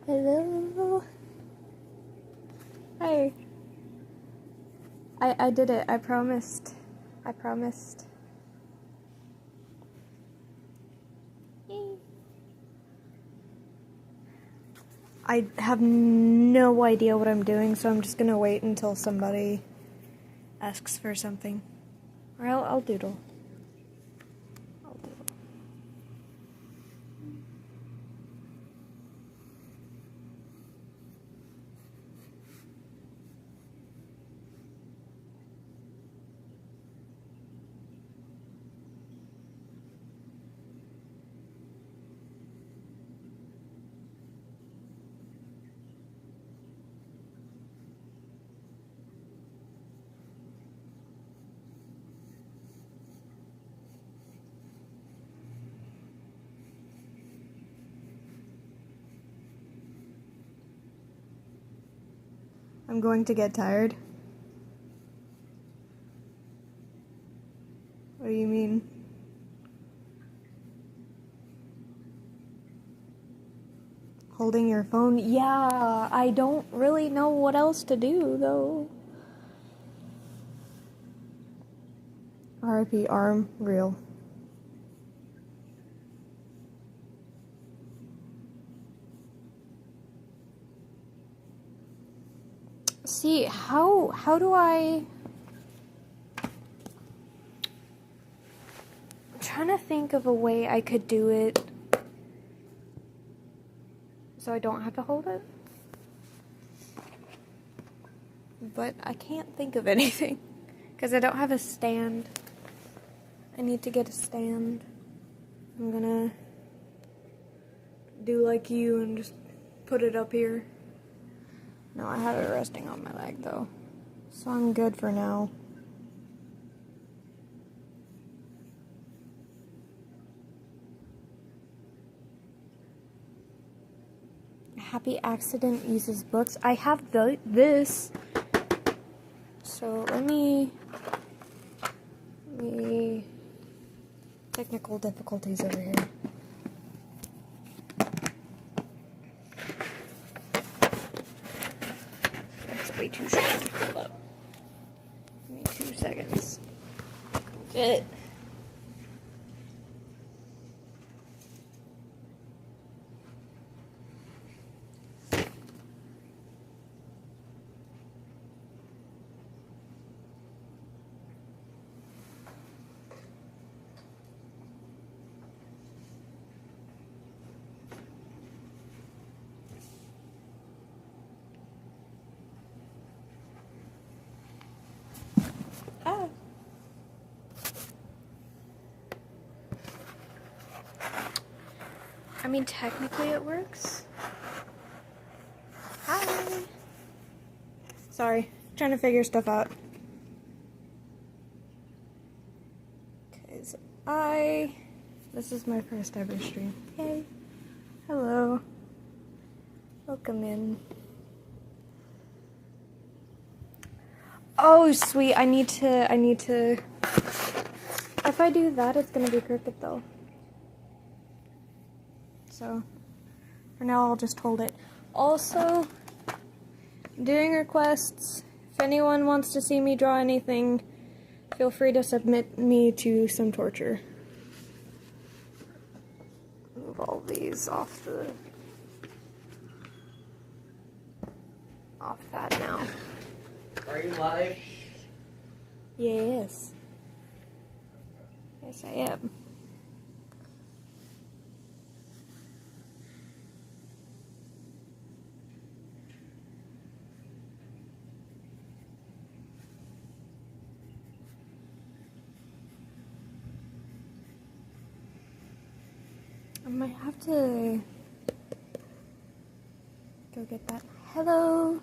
Hello. Hi. I did it. I promised. I promised. I have no idea what I'm doing, so I'm just gonna wait until somebody asks for something. Or I'll doodle. I'll doodle. I'm going to get tired. What do you mean? Holding your phone? Yeah, I don't really know what else to do, though. RIP arm, real. See, how do I'm trying to think of a way I could do it so I don't have to hold it. But I can't think of anything because I don't have a stand. I need to get a stand. I'm gonna do like you and just put it up here. No, I have it resting on my leg though, so I'm good for now. Happy Accident uses books. I have this. So let me technical difficulties over here. That's way too short. Hold up. Give me 2 seconds. Good. I mean, technically it works. Hi. Sorry, trying to figure stuff out. This is my first ever stream. Hey. Hello. Welcome in. Oh, sweet. I need to. If I do that, it's gonna be crooked though. So, for now, I'll just hold it. Also, doing requests. If anyone wants to see me draw anything, feel free to submit me to some torture. Move all these off that now. Are you live? Yes. Yes, I am. I might have to go get that. Hello.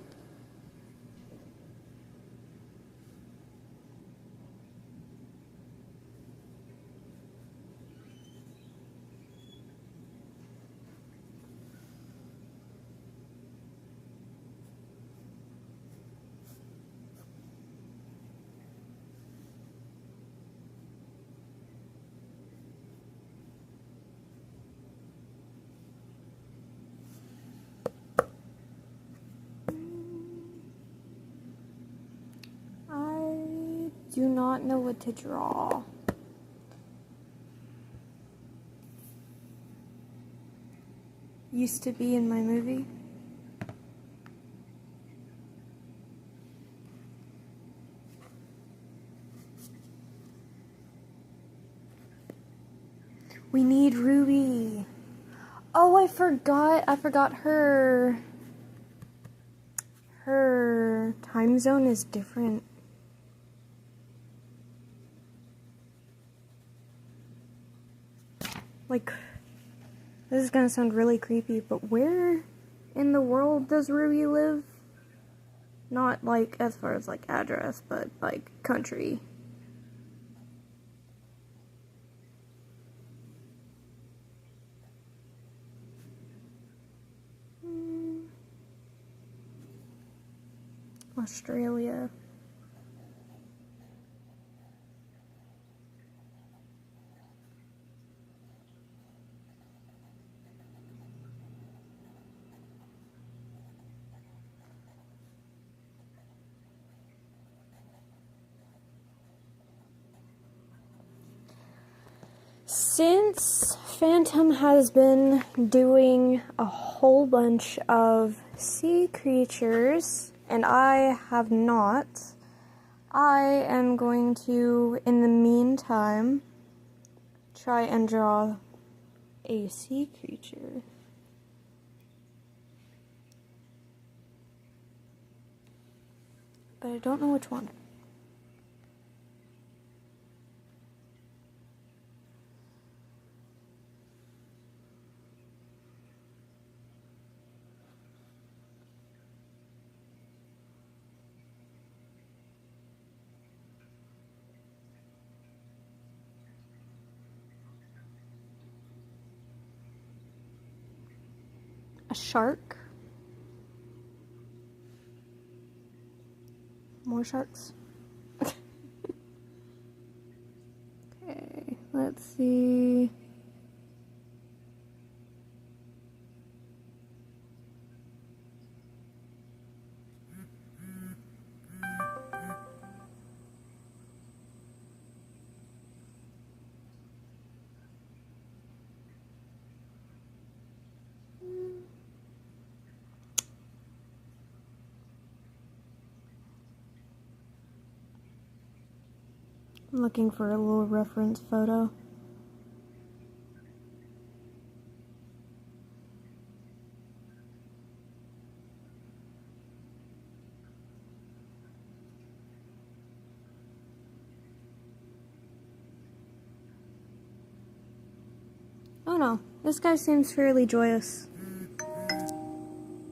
I do not know what to draw. Used to be in my movie. We need Ruby. Oh, I forgot her time zone is different. Like, this is gonna sound really creepy, but where in the world does Ruby live? Not like as far as like address, but like country. Australia. Since Phantom has been doing a whole bunch of sea creatures, and I have not, I am going to, in the meantime, try and draw a sea creature. But I don't know which one. A shark? More sharks? Okay, let's see. I'm looking for a little reference photo. Oh no, this guy seems fairly joyous.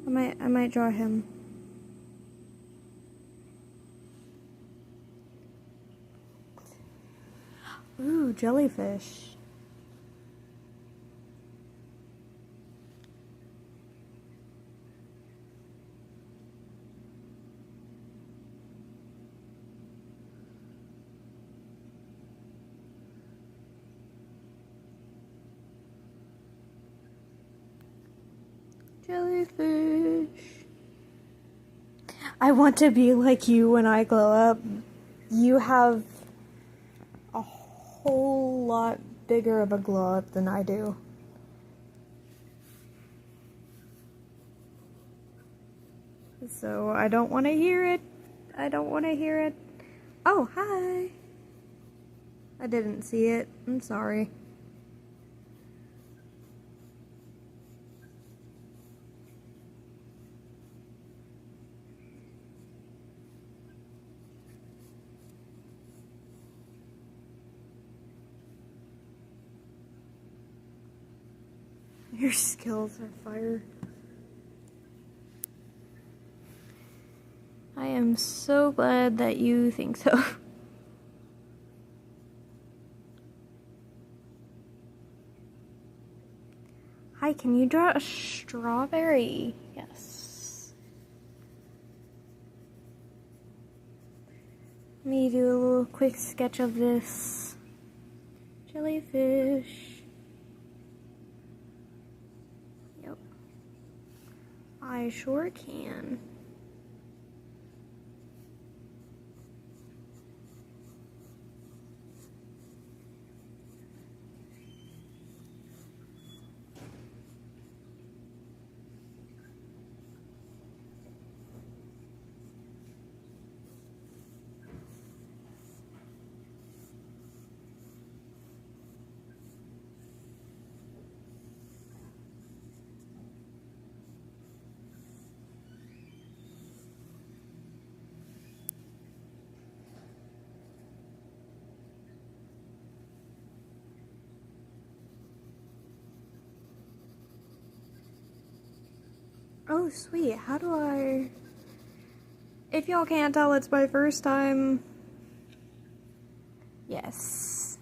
I might draw him. Ooh, jellyfish. Jellyfish. I want to be like you when I grow up. You have a whole lot bigger of a glow up than I do. So I don't want to hear it. I don't want to hear it. Oh, hi. I didn't see it. I'm sorry. Your skills are fire. I'm so glad that you think so. Hi, can you draw a strawberry? Yes. Let me do a little quick sketch of this jellyfish. Yep. I sure can. Oh, sweet. How do I... If y'all can't tell, it's my first time... Yes.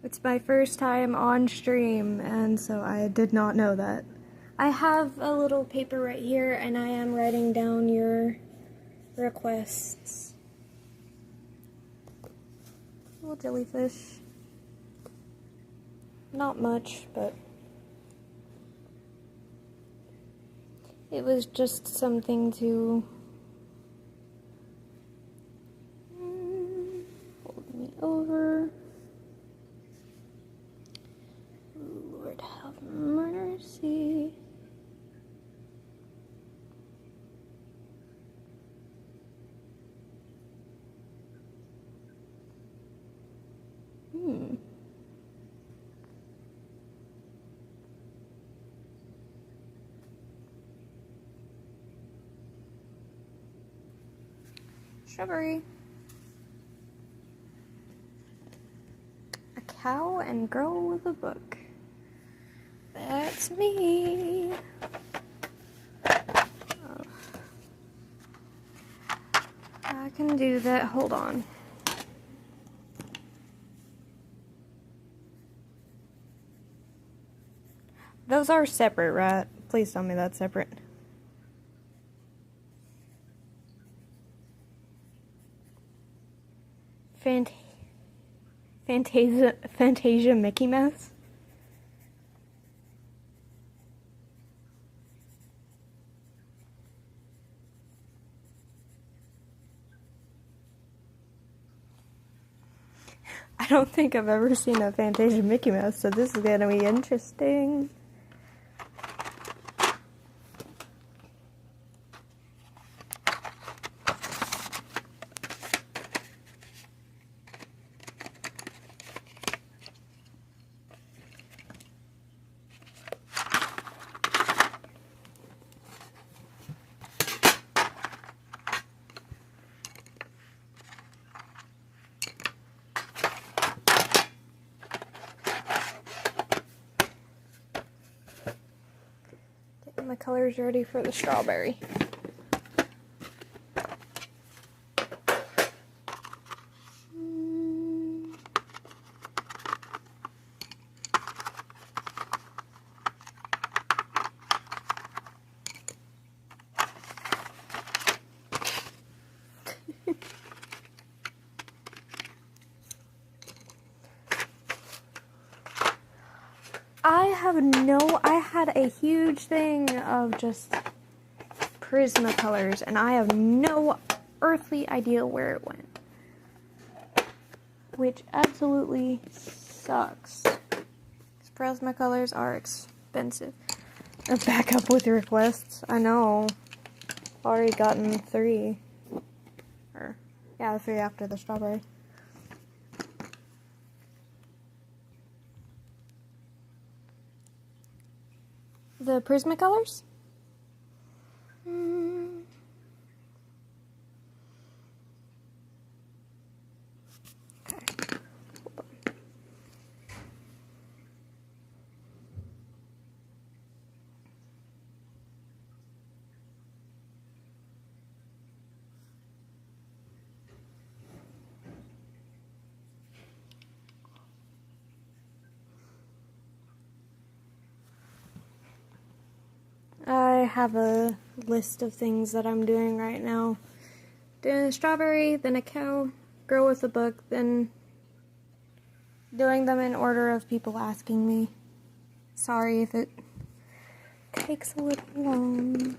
It's my first time on stream, and so I did not know that. I have a little paper right here, and I am writing down your requests. Little jellyfish. Not much, but... It was just something to hold me over. Lord have mercy. Strawberry. A cow and girl with a book. That's me. Oh. I can do that. Hold on. Those are separate, right? Please tell me that's separate. Fantasia Mickey Mouse? I don't think I've ever seen a Fantasia Mickey Mouse, so this is gonna be interesting. My color's ready for the strawberry. I had a huge thing of just Prismacolors, and I have no earthly idea where it went. Which absolutely sucks. Prismacolors are expensive. Back up with requests. I know. Already gotten 3. Or, yeah, 3 after the strawberry. The Prismacolors? Okay. Hold on. have a list of things that I'm doing right now. Doing a strawberry, then a cow, girl with a book, then doing them in order of people asking me. Sorry if it takes a little long.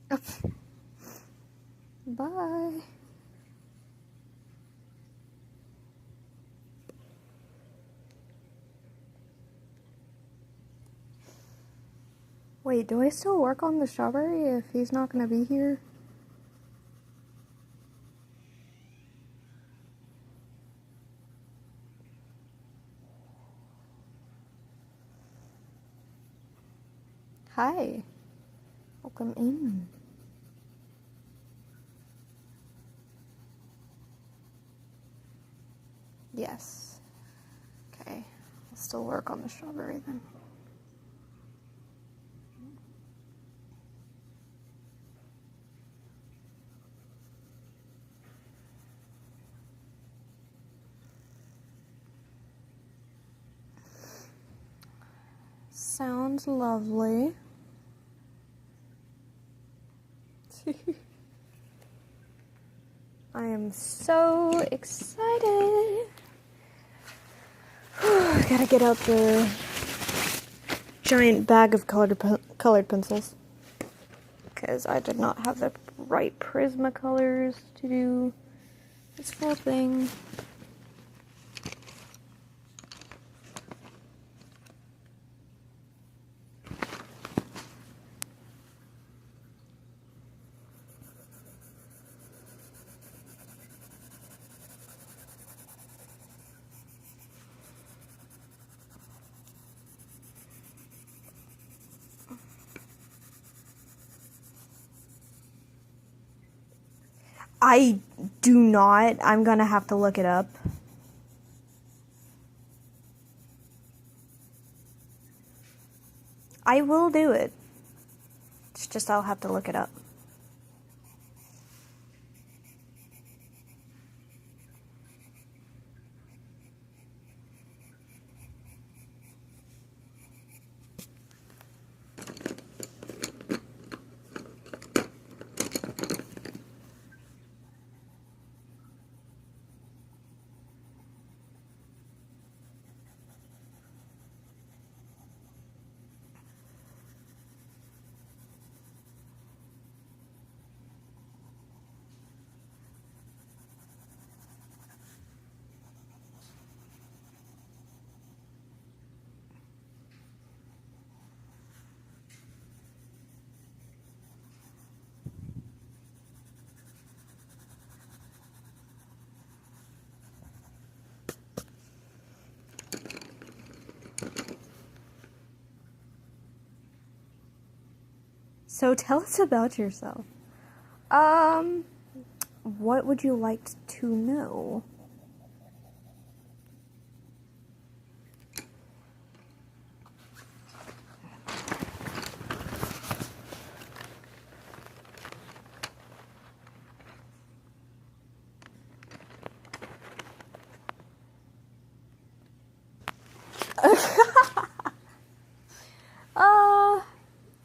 Okay. Bye. Wait, do I still work on the strawberry if he's not gonna be here? Hi. Welcome in. Yes. Okay. I'll still work on the strawberry then. Sounds lovely. I am so excited. Gotta get out the giant bag of colored pencils. Because I did not have the right Prismacolors to do this full thing. I do not. I'm gonna have to look it up. I will do it. It's just I'll have to look it up. So tell us about yourself. What would you like to know?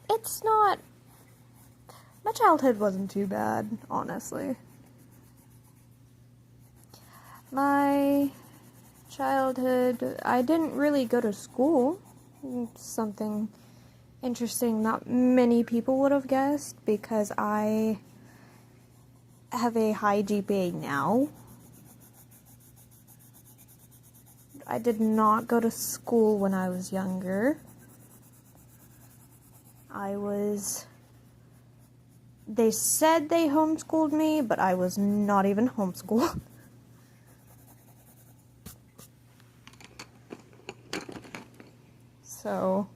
It's not. My childhood wasn't too bad, honestly. My childhood, I didn't really go to school. Something interesting not many people would have guessed because I have a high GPA now. I did not go to school when I was younger. They said they homeschooled me, but I was not even homeschooled. So,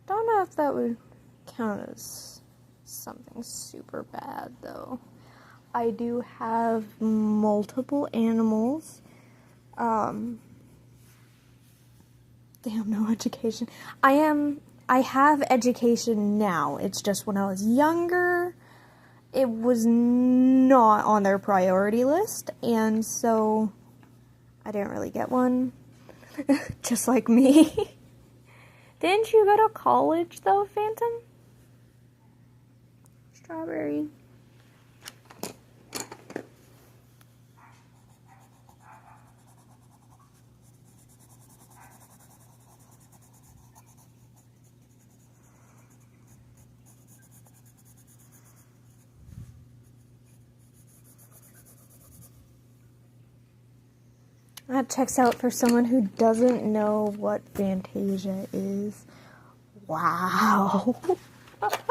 don't know if that would count as something super bad, though. I do have multiple animals. They have no education. I have education now. It's just when I was younger, it was not on their priority list, and so I didn't really get one. Just like me. Didn't you go to college, though, Phantom? Strawberry. That checks out for someone who doesn't know what Fantasia is. Wow. Hold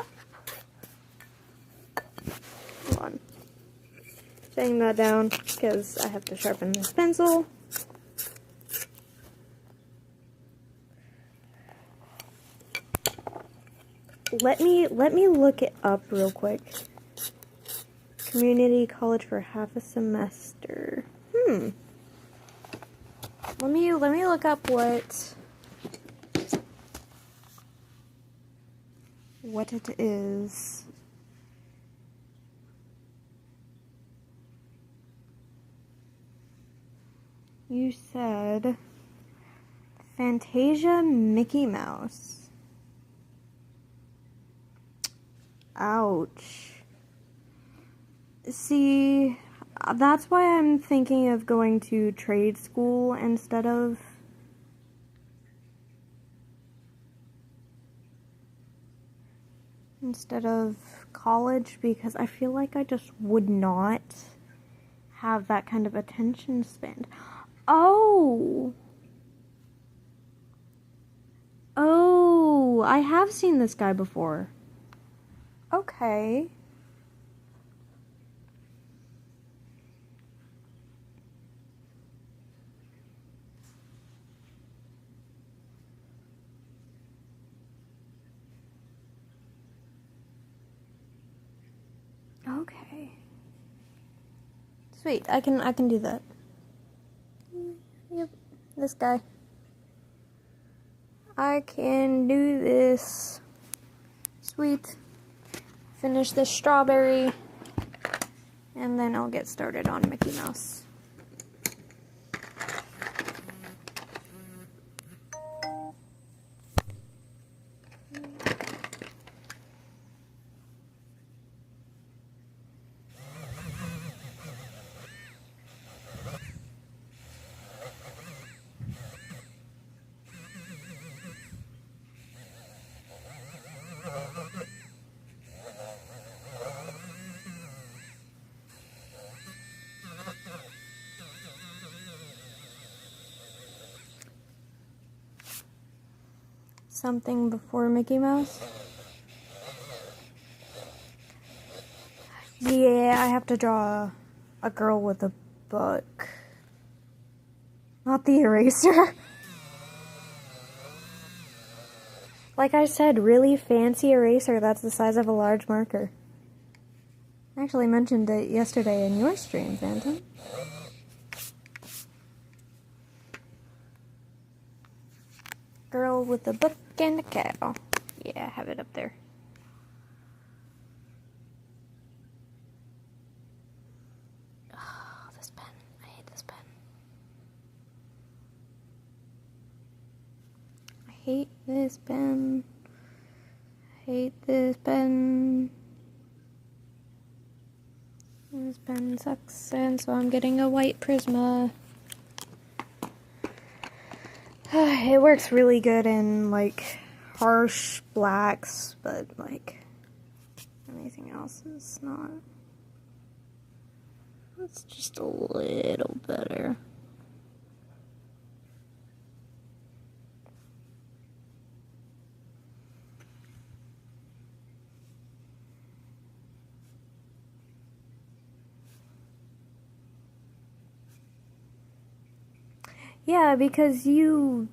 on. Setting that down because I have to sharpen this pencil. Let me look it up real quick. Community college for half a semester. Let me look up what it is. You said Fantasia Mickey Mouse. Ouch. See, that's why I'm thinking of going to trade school instead of college, because I feel like I just would not have that kind of attention span. Oh, I have seen this guy before. Okay. Okay. Sweet. I can do that. Yep. This guy. I can do this. Sweet. Finish this strawberry. And then I'll get started on Mickey Mouse. Something before Mickey Mouse? Yeah, I have to draw a girl with a book. Not the eraser. Like I said, really fancy eraser that's the size of a large marker. I actually mentioned it yesterday in your stream, Phantom. Girl with a book and a cow. Yeah, I have it up there. Oh, this pen. I hate this pen. I hate this pen. I hate this pen. This pen sucks, and so I'm getting a white Prisma. It works really good in, like, harsh blacks, but, like, anything else is not. It's just a little better. Yeah, because you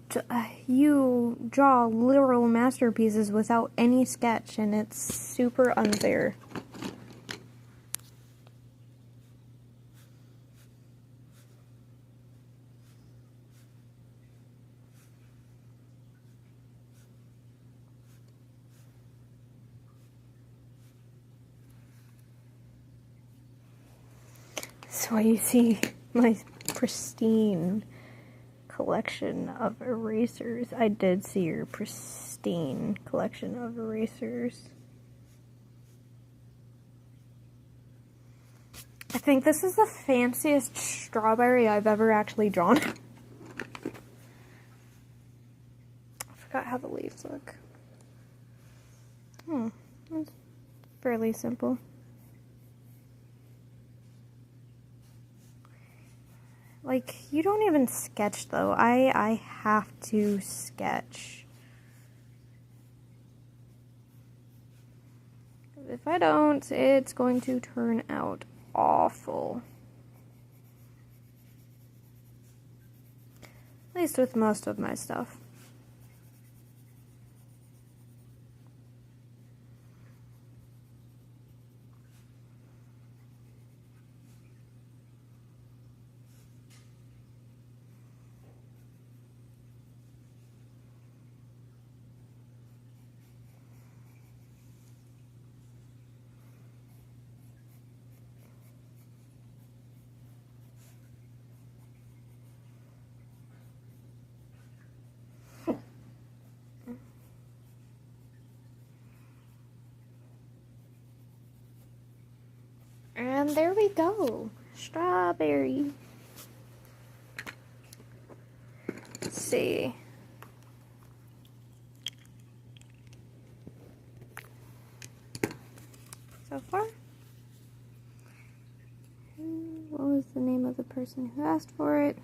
draw literal masterpieces without any sketch, and it's super unfair. So you see my pristine collection of erasers. I did see your pristine collection of erasers. I think this is the fanciest strawberry I've ever actually drawn. I forgot how the leaves look. That's fairly simple. Like, you don't even sketch, though. I have to sketch. If I don't, it's going to turn out awful. At least with most of my stuff. And there we go. Strawberry. Let's see. So far. What was the name of the person who asked for it?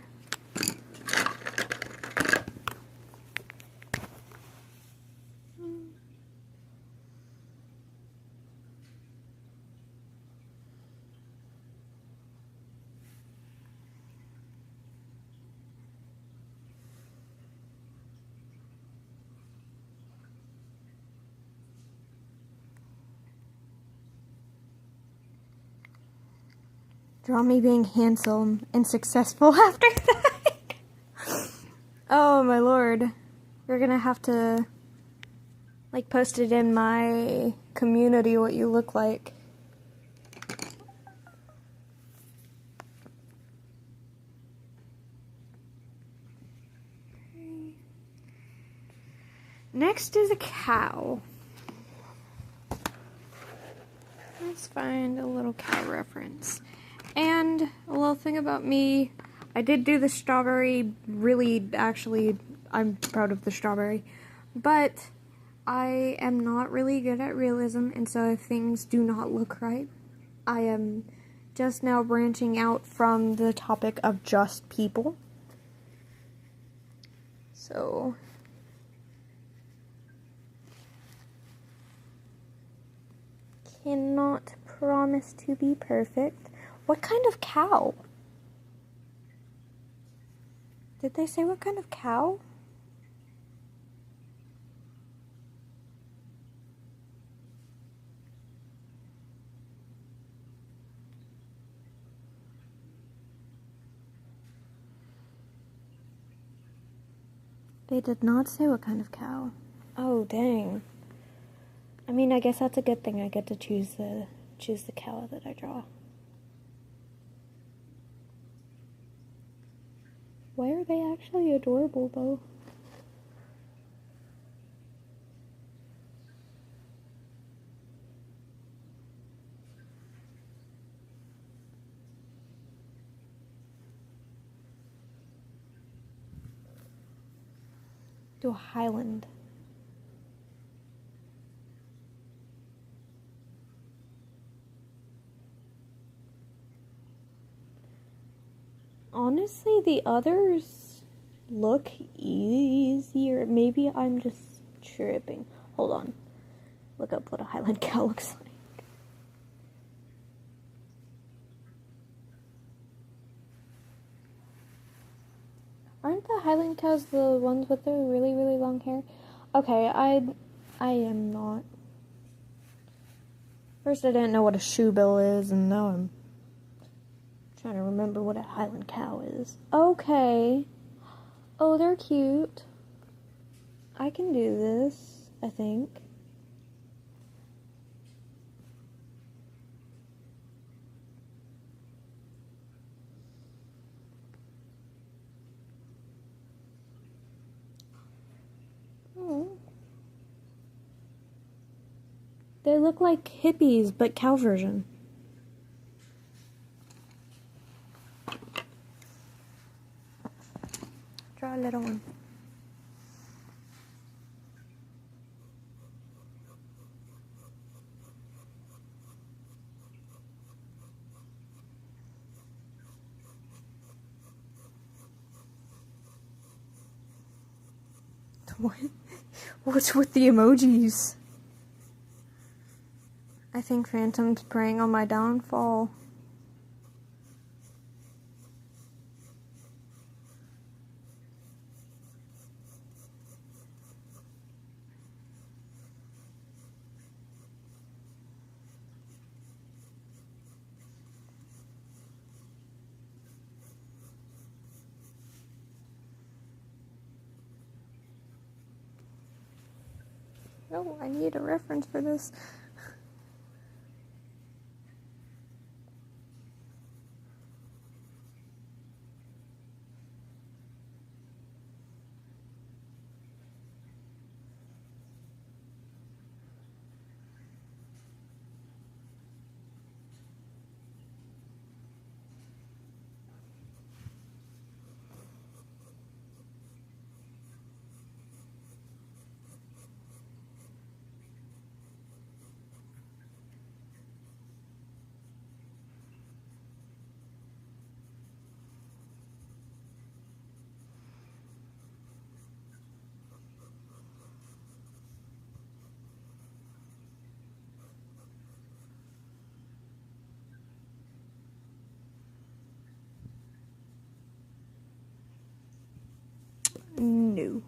Draw me being handsome and successful after that. Oh my lord. You're gonna have to, like, post it in my community what you look like. Next is a cow. Let's find a little cow reference. And a little thing about me, I did do the strawberry, really, actually, I'm proud of the strawberry, but I am not really good at realism, and so if things do not look right, I am just now branching out from the topic of just people. So cannot promise to be perfect. What kind of cow? Did they say what kind of cow? They did not say what kind of cow. Oh, dang. I mean, I guess that's a good thing. I get to choose the cow that I draw. Why are they actually adorable, though? Do a highland. Honestly, the others look easier. Maybe I'm just tripping. Hold on. Look up what a Highland cow looks like. I Aren't the Highland cows the ones with the really, really long hair? Okay, I am not. First I didn't know what a shoe bill is, and now I'm trying to remember what a Highland cow is. Okay. Oh, they're cute. I can do this, I think. Oh. They look like hippies, but cow version. Draw a little one. What? What's with the emojis? I think Phantom's preying on my downfall. Oh, I need a reference for this. No.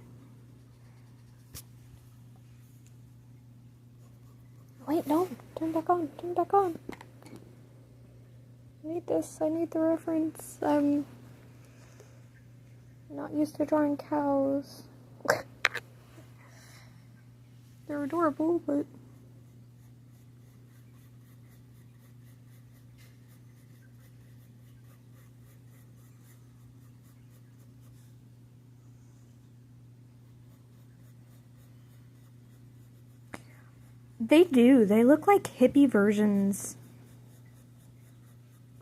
Wait, no. Turn back on. Turn back on. I need this. I need the reference. I'm not used to drawing cows. They're adorable, but... They do. They look like hippie versions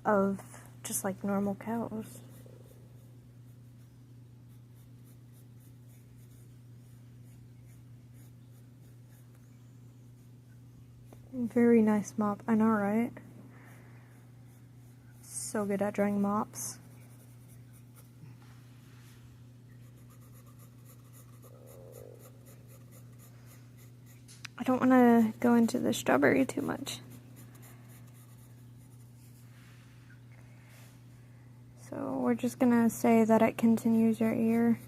of just like normal cows. Very nice mop. I know, right? So good at drawing mops. I don't want to go into the strawberry too much. So we're just gonna say that it continues your ear.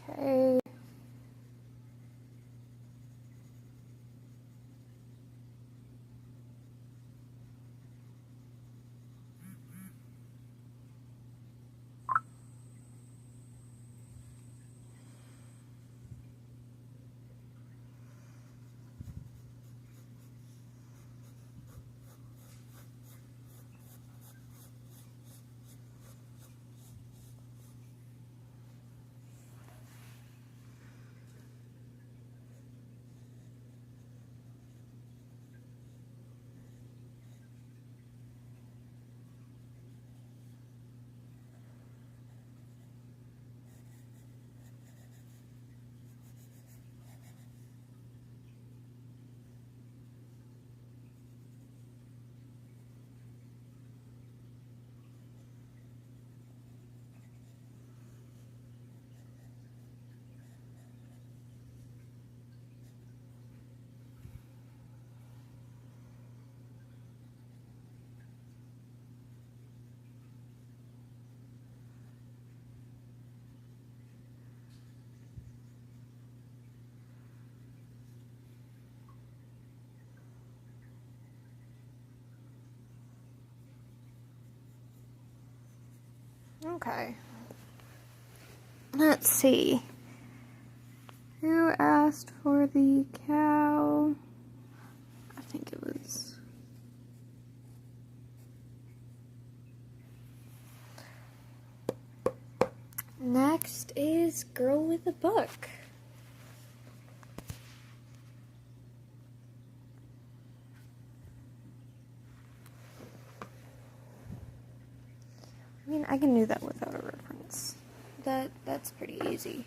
Okay. Okay. Let's see. Who asked for the cow? I think it was... Next is Girl with a Book. I mean, I can do that without a reference. That's pretty easy.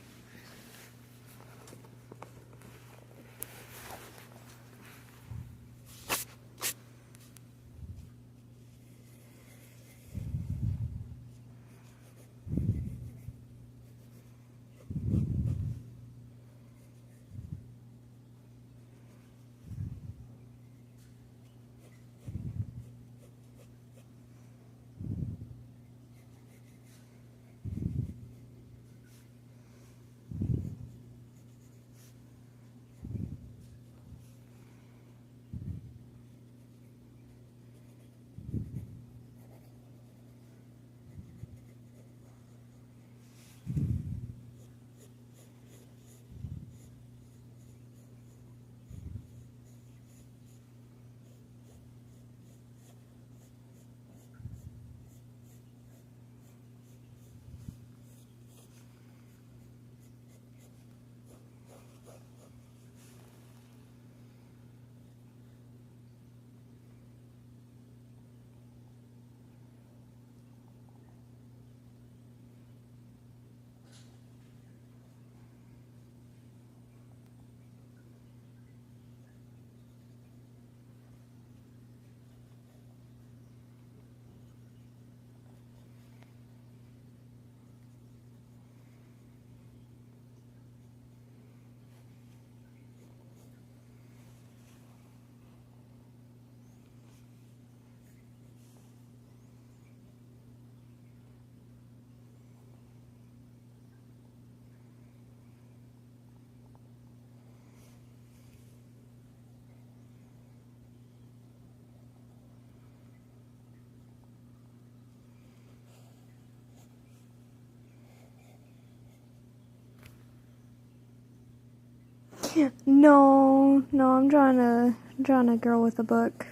No, I'm drawing a girl with a book.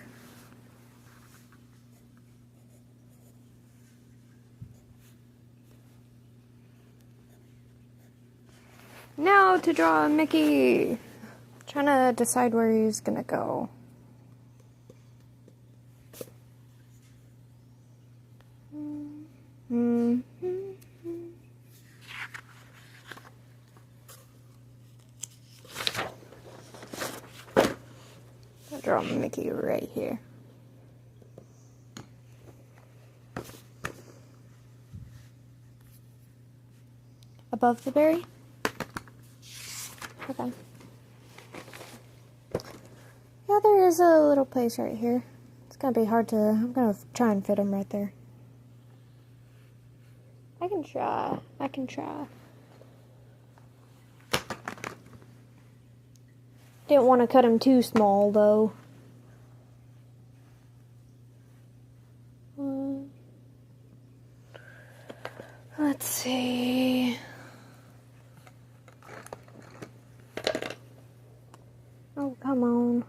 Now to draw Mickey. Trying to decide where he's gonna go. I'll draw Mickey right here. Above the berry? Okay. Yeah, there is a little place right here. It's gonna be hard to... I'm gonna try and fit him right there. I can try. Didn't want to cut him too small, though. Let's see... Oh, come on.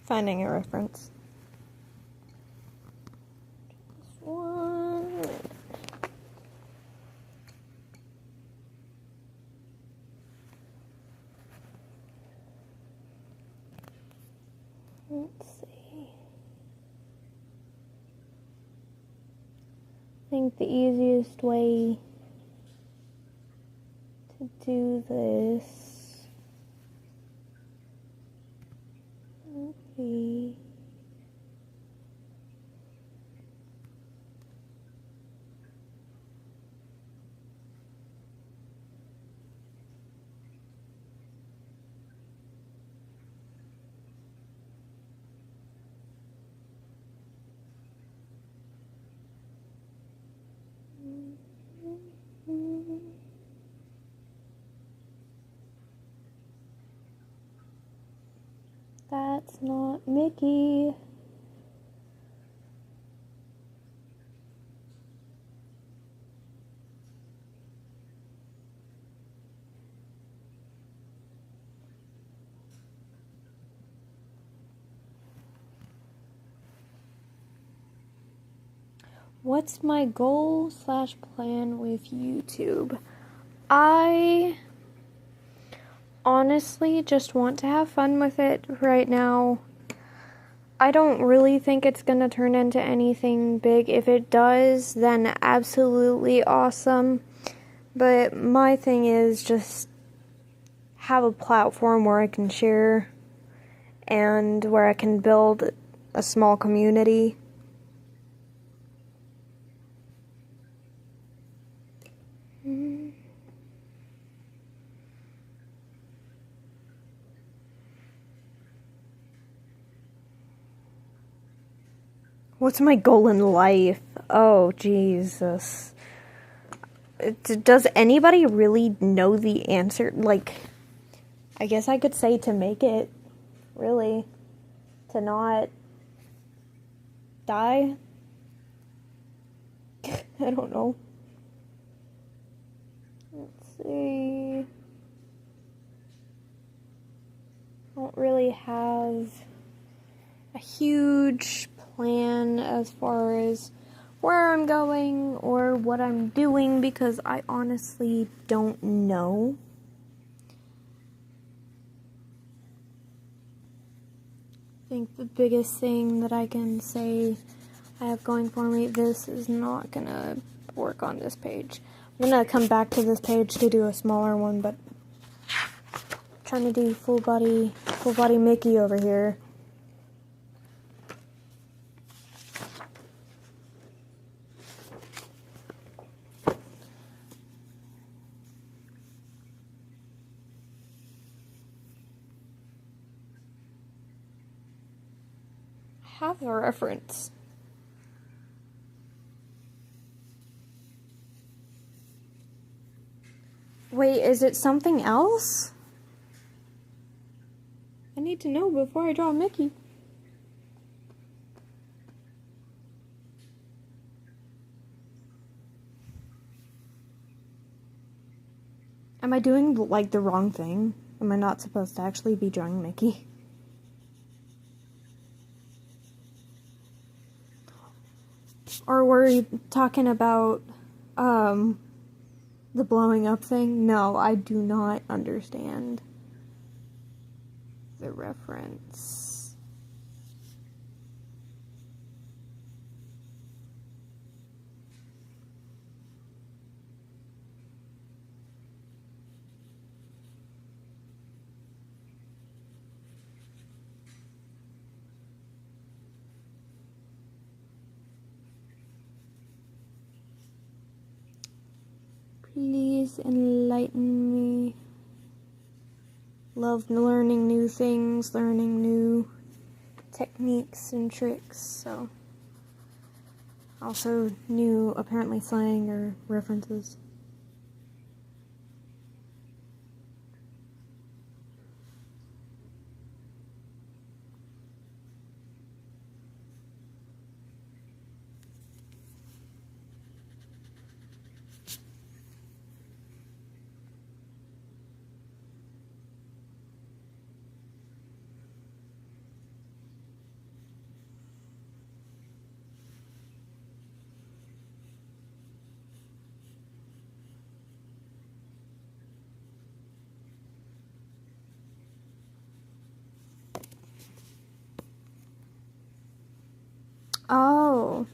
Finding a reference. Just 1 minute. Let's see. I think the easiest way to do this would be That's not Mickey. What's my goal/plan with YouTube? I honestly just want to have fun with it right now. I don't really think it's gonna turn into anything big. If it does, then absolutely awesome. But my thing is just have a platform where I can share and where I can build a small community. What's my goal in life? Oh, Jesus. Does anybody really know the answer? Like, I guess I could say to make it, really. To not die? I don't know. Let's see. I don't really have a huge plan as far as where I'm going or what I'm doing because I honestly don't know. I think the biggest thing that I can say I have going for me, this is not gonna work on this page. I'm gonna come back to this page to do a smaller one, but I'm trying to do full body Mickey over here. Have a reference. Wait, is it something else? I need to know before I draw Mickey. Am I doing like the wrong thing? Am I not supposed to actually be drawing Mickey? Or were you talking about, the blowing up thing? No, I do not understand the reference. Please enlighten me. Love learning new things, learning new techniques and tricks, so. Also new, apparently, slang or references. Oh.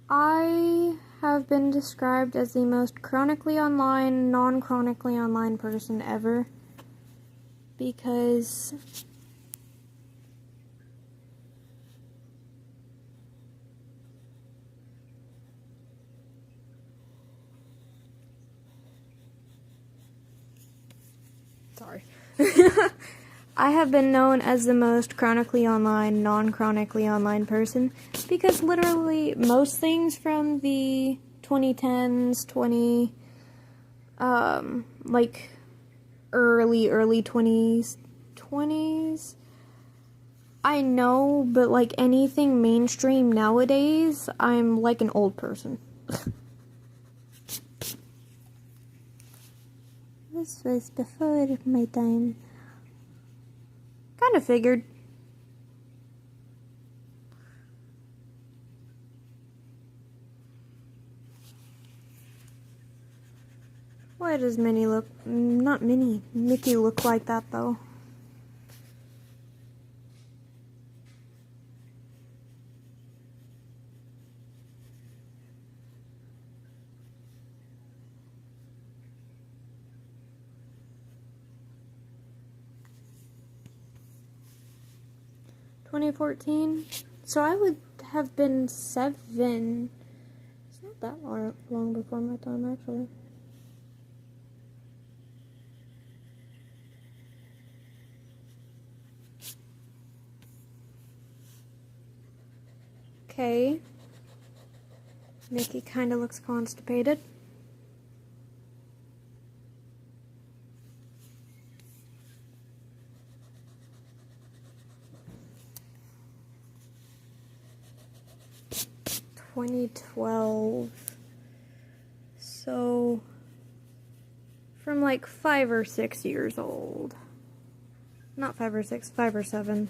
I have been described as the most chronically online, non-chronically online person ever. Because sorry. I have been known as the most chronically online, non-chronically online person because literally most things from the 2010s, like early 20s. I know, but like anything mainstream nowadays, I'm like an old person. This was before my time. Kind of figured. Why does Minnie look... Not Minnie. Mickey look like that, though? ...2014. So I would have been 7. It's not that long before my time, actually. Okay. Mickey kind of looks constipated. ...2012. So... from like 5 or 6 years old. Not 5 or 6, 5 or 7.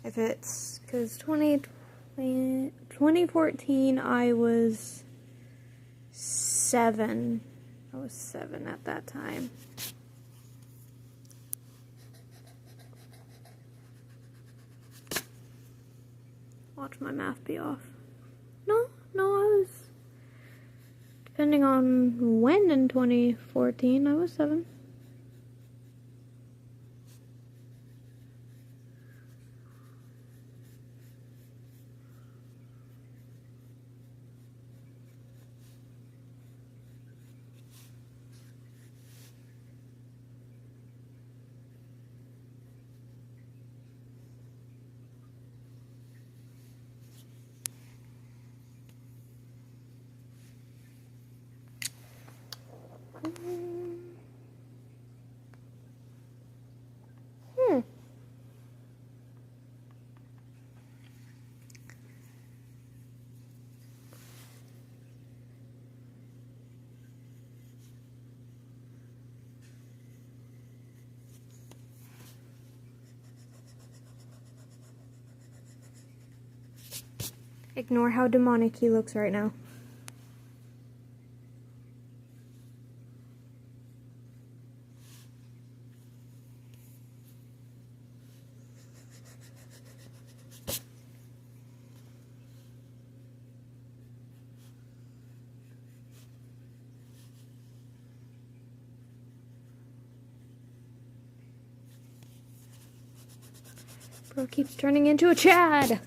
If it's... because 2014, I was 7. I was 7 at that time. Watch my math be off. No, I was... depending on when in 2014, I was 7. Ignore how demonic he looks right now. Bro keeps turning into a Chad.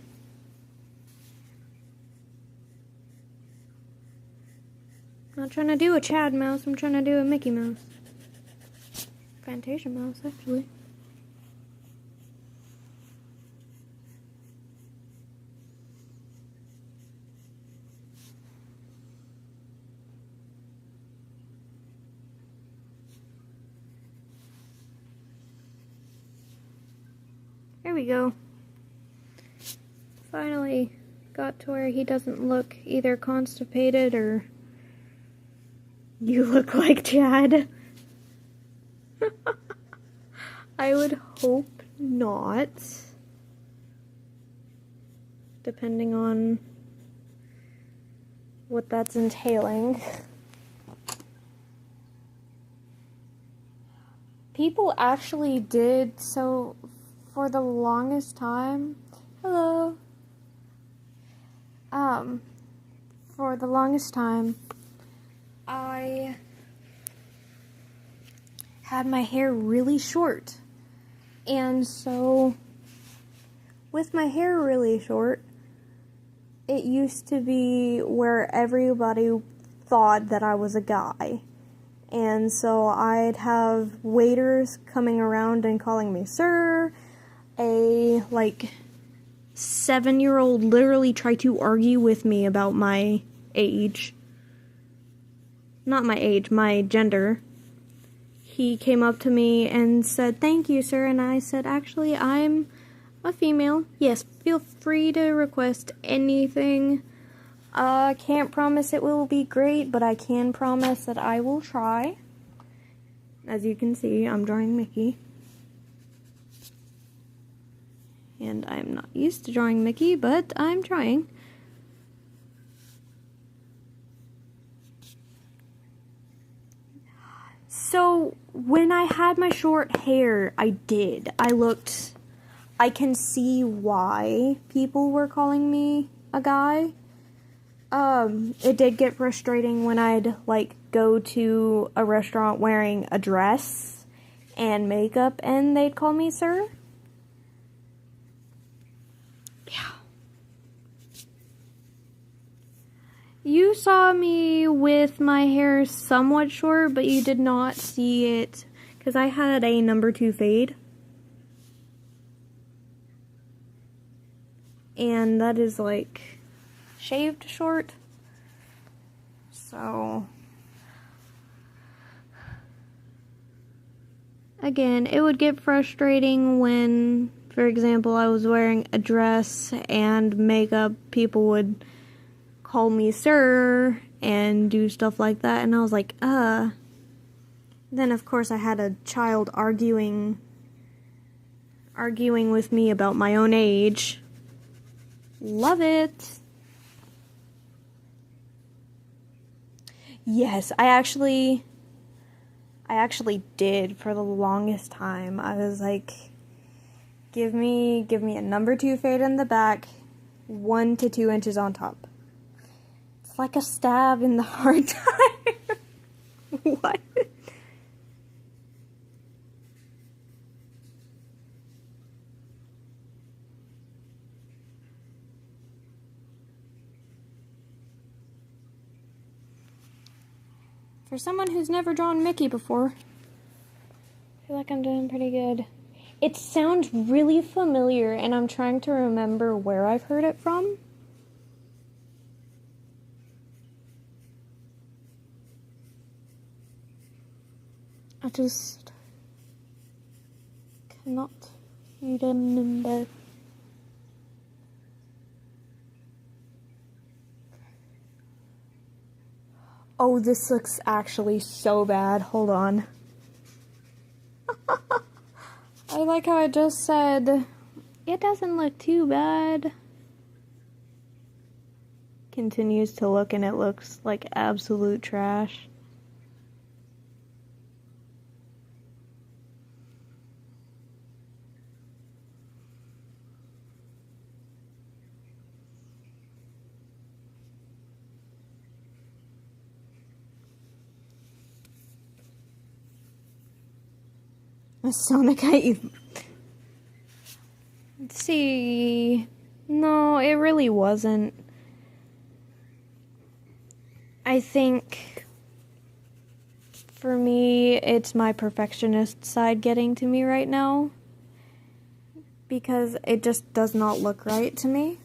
I'm not trying to do a Chad mouse, I'm trying to do a Mickey Mouse. Fantasia mouse, actually. There we go. Finally got to where he doesn't look either constipated or... You look like Chad. I would hope not. Depending on what that's entailing. People actually did, so for the longest time... Hello. For the longest time, I had my hair really short. And so, with my hair really short, it used to be where everybody thought that I was a guy. And so I'd have waiters coming around and calling me sir. A, 7-year-old literally tried to argue with me about my age. not my age, my gender. He came up to me and said, "Thank you, sir." And I said, "Actually, I'm a female. Yes, feel free to request anything. I can't promise it will be great, but I can promise that I will try." As you can see, I'm drawing Mickey. And I'm not used to drawing Mickey, but I'm trying. So, when I had my short hair, I can see why people were calling me a guy. It did get frustrating when I'd, like, go to a restaurant wearing a dress and makeup and they'd call me sir. Yeah. You saw me with my hair somewhat short, but you did not see it because I had a number 2 fade. And that is like shaved short. So again, it would get frustrating when, for example, I was wearing a dress and makeup, people would call me sir and do stuff like that, and I was like, Then of course I had a child arguing with me about my own age. Love it. Yes, I actually did for the longest time. I was like, give me a number 2 fade in the back, 1 to 2 inches on top. It's like a stab in the hard time. What? For someone who's never drawn Mickey before, I feel like I'm doing pretty good. It sounds really familiar, and I'm trying to remember where I've heard it from. I just cannot remember. Oh, this looks actually so bad. Hold on. I like how I just said, it doesn't look too bad. Continues to look and it looks like absolute trash. Sonic, let's see. No, it really wasn't. I think for me, it's my perfectionist side getting to me right now. Because it just does not look right to me.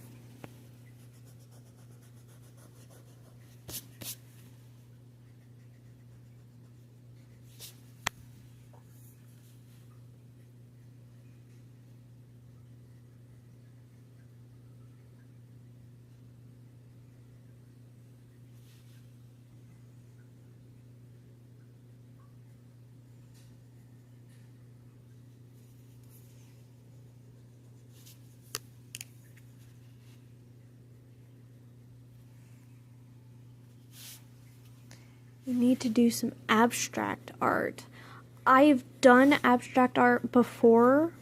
You need to do some abstract art. I've done abstract art before.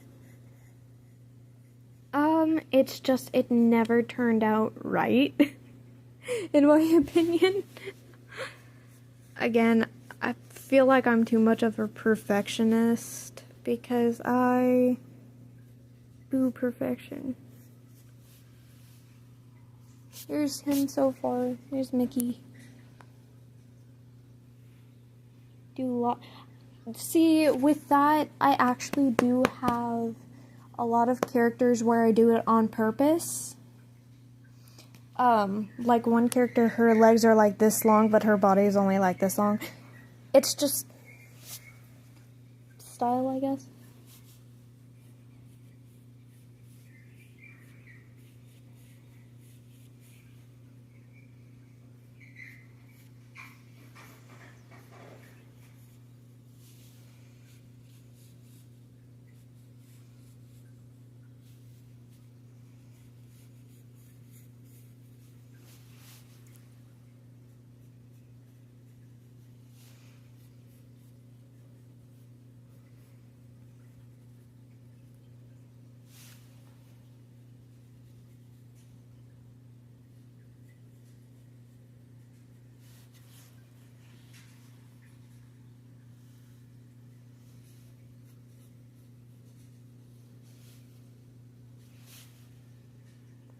It's just, it never turned out right, in my opinion. Again, I feel like I'm too much of a perfectionist, because I boo perfection. Here's him so far. Here's Mickey. See, with that, I actually do have a lot of characters where I do it on purpose. Like one character, her legs are like this long, but her body is only like this long. It's just style, I guess.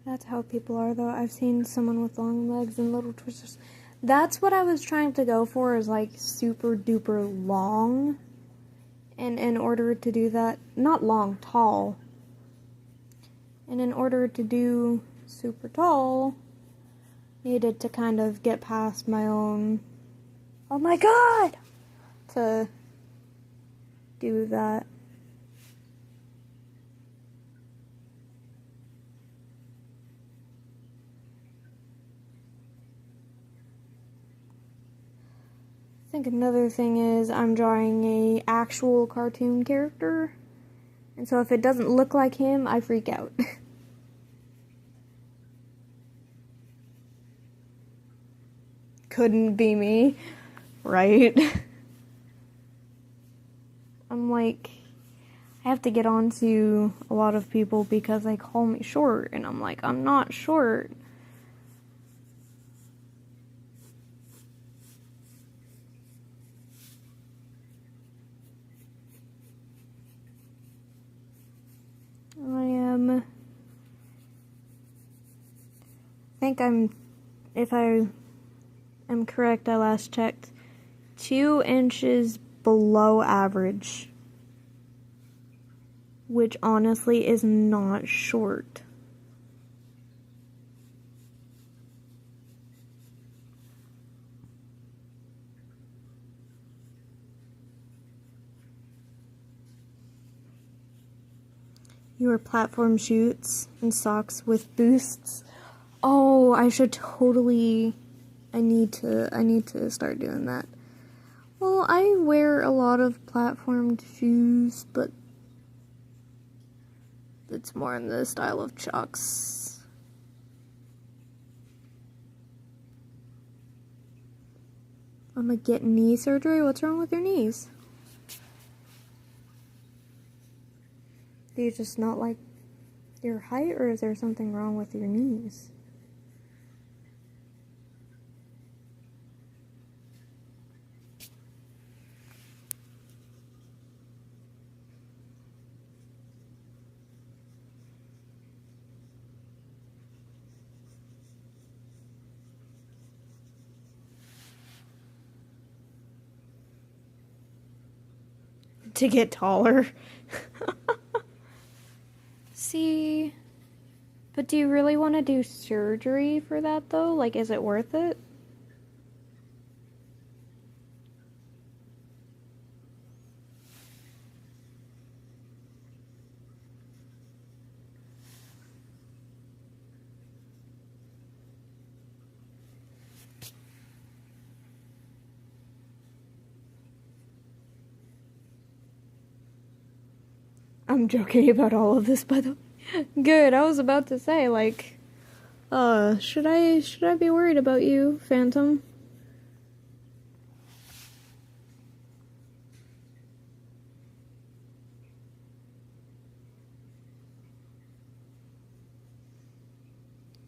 That's how people are, though. I've seen someone with long legs and little twisters. That's what I was trying to go for, is like super duper long. And in order to do that, not long, tall. And in order to do super tall, needed to kind of get past my own, oh my god, to do that. I think another thing is I'm drawing a actual cartoon character, and so if it doesn't look like him, I freak out. Couldn't be me, right? I'm like, I have to get on to a lot of people because they call me short, and I'm like, I'm not short. If I am correct, I last checked, 2 inches below average, which honestly is not short. Your platform shoots and socks with boosts. Oh, I should totally, I need to start doing that. Well, I wear a lot of platformed shoes, but it's more in the style of Chucks. I'm gonna get knee surgery? What's wrong with your knees? Do you just not like your height, or is there something wrong with your knees? To get taller. See, but do you really want to do surgery for that though? Like, is it worth it? I'm joking about all of this, by the way. Good, I was about to say, like, should I be worried about you, Phantom?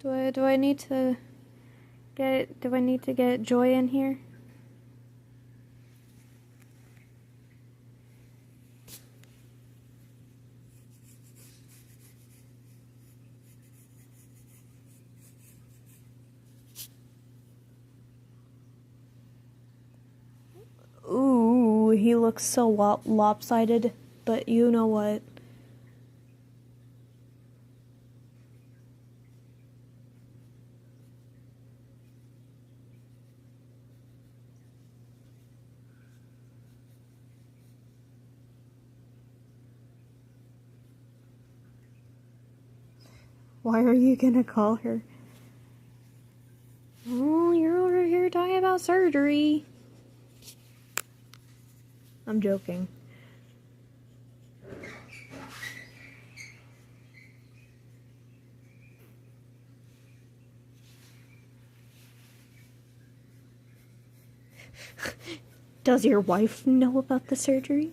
Do I need to get Joy in here? Ooh, he looks so lopsided, but you know what? Why are you gonna call her? Oh, you're over here talking about surgery. I'm joking. Does your wife know about the surgery?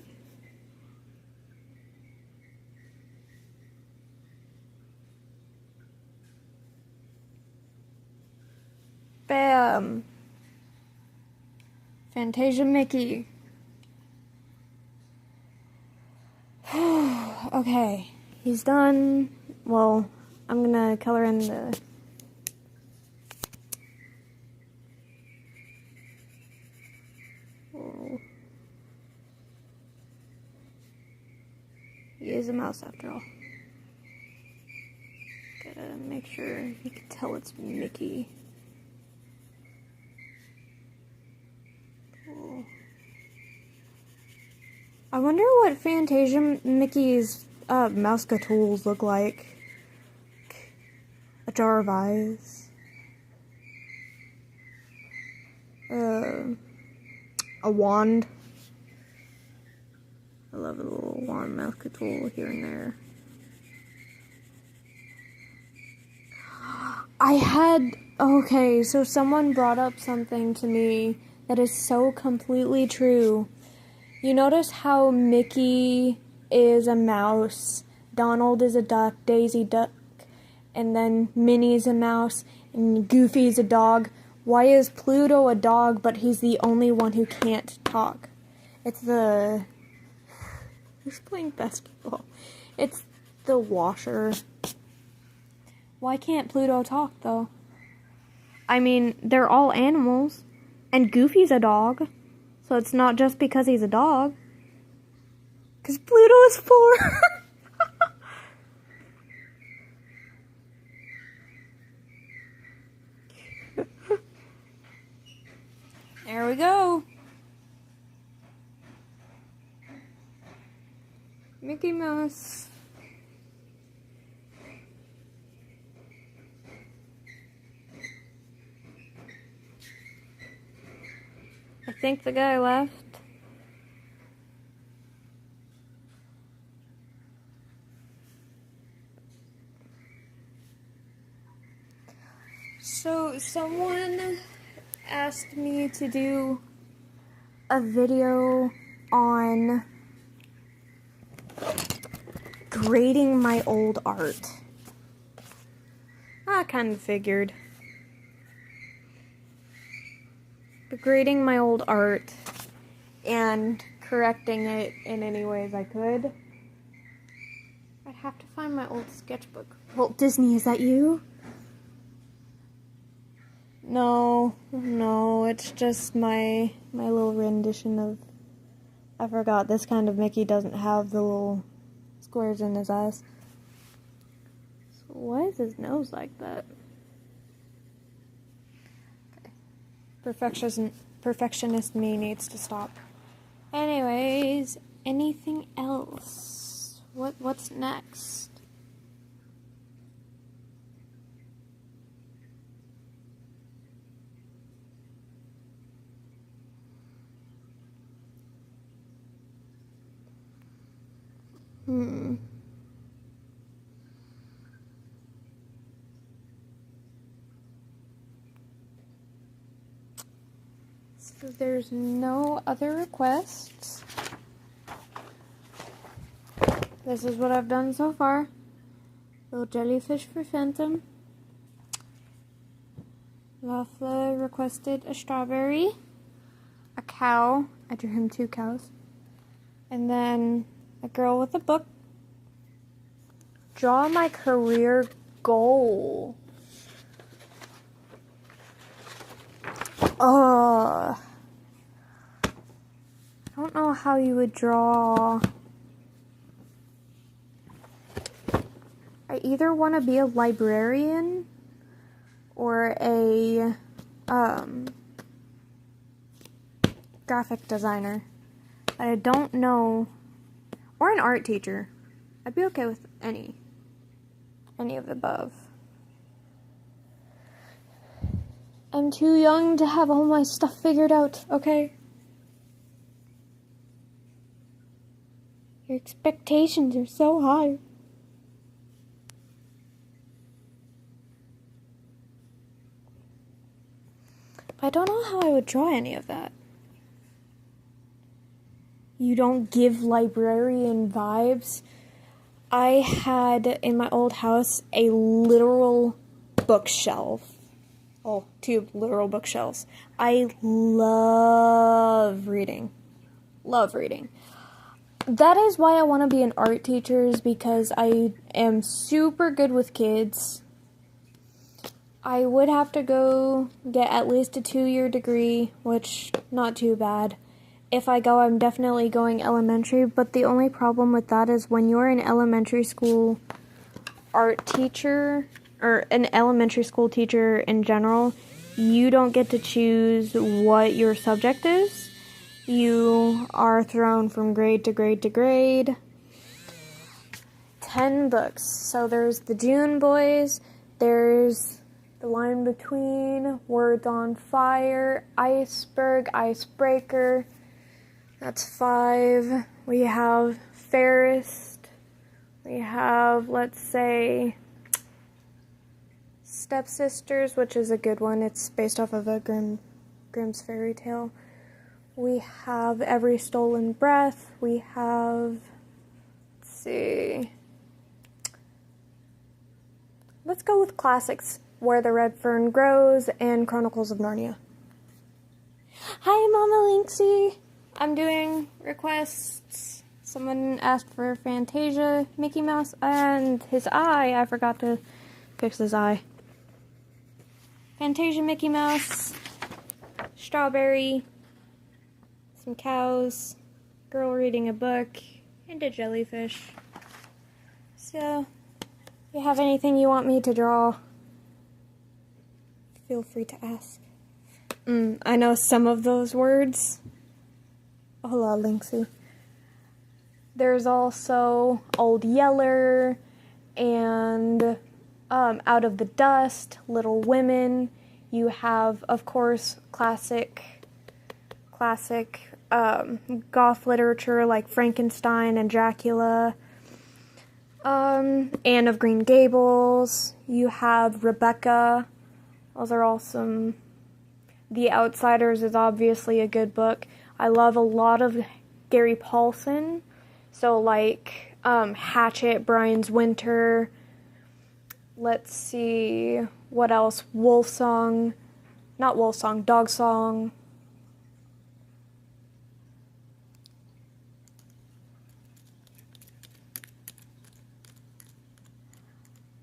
Bam! Fantasia Mickey. Okay, he's done. Well, I'm gonna color in the... Oh. He is a mouse after all. Gotta make sure you can tell it's Mickey. Cool. I wonder what Fantasia Mickey's Mouska tools look like. A jar of eyes. A wand. I love a little wand Mouska tool here and there. Okay, so someone brought up something to me that is so completely true. You notice how Mickey is a mouse, Donald is a duck, Daisy duck, and then Minnie's a mouse, and Goofy's a dog. Why is Pluto a dog, but he's the only one who can't talk? It's the... Who's playing basketball? It's the washer. Why can't Pluto talk, though? I mean, they're all animals, and Goofy's a dog, so it's not just because he's a dog. Because Pluto is 4. There we go. Mickey Mouse. I think the guy left. So someone asked me to do a video on grading my old art. I kind of figured. But grading my old art and correcting it in any ways I could. I'd have to find my old sketchbook. Walt Disney, is that you? No, it's just my little rendition of... I forgot, this kind of Mickey doesn't have the little squares in his eyes. So why is his nose like that? Okay. Perfectionist me needs to stop. Anyways, anything else? What's next? So there's no other requests. This is what I've done so far. Little jellyfish for Phantom. Lafla requested a strawberry. A cow. I drew him 2 cows. And then a girl with a book. Draw my career goal. I don't know how you would draw. I either want to be a librarian or a graphic designer. But I don't know. Or an art teacher. I'd be okay with any. any of the above. I'm too young to have all my stuff figured out, okay? Your expectations are so high. I don't know how I would draw any of that. You don't give librarian vibes. I had in my old house a literal bookshelf. Oh, 2 literal bookshelves. I love reading. Love reading. That is why I want to be an art teacher, is because I am super good with kids. I would have to go get at least a 2-year degree, which not too bad. If I go, I'm definitely going elementary, but the only problem with that is when you're an elementary school art teacher, or an elementary school teacher in general, you don't get to choose what your subject is. You are thrown from grade to grade to grade. 10 books. So there's the Dune Boys, there's The Line Between, Words on Fire, Iceberg, Icebreaker. That's 5. We have Fairest. We have, let's say, Stepsisters, which is a good one. It's based off of a Grimm's fairy tale. We have Every Stolen Breath. We have, let's see. Let's go with classics. Where the Red Fern Grows and Chronicles of Narnia. Hi, Mama Linksy. I'm doing requests. Someone asked for Fantasia, Mickey Mouse, and his eye. I forgot to fix his eye. Fantasia, Mickey Mouse, strawberry, some cows, girl reading a book, and a jellyfish. So, if you have anything you want me to draw, feel free to ask. I know some of those words. Hola, Linksy. There's also Old Yeller and Out of the Dust, Little Women. You have, of course, classic goth literature like Frankenstein and Dracula. Anne of Green Gables. You have Rebecca. Those are all some. The Outsiders is obviously a good book. I love a lot of Gary Paulson. So like Hatchet, Brian's Winter. Let's see, what else? Dog Song.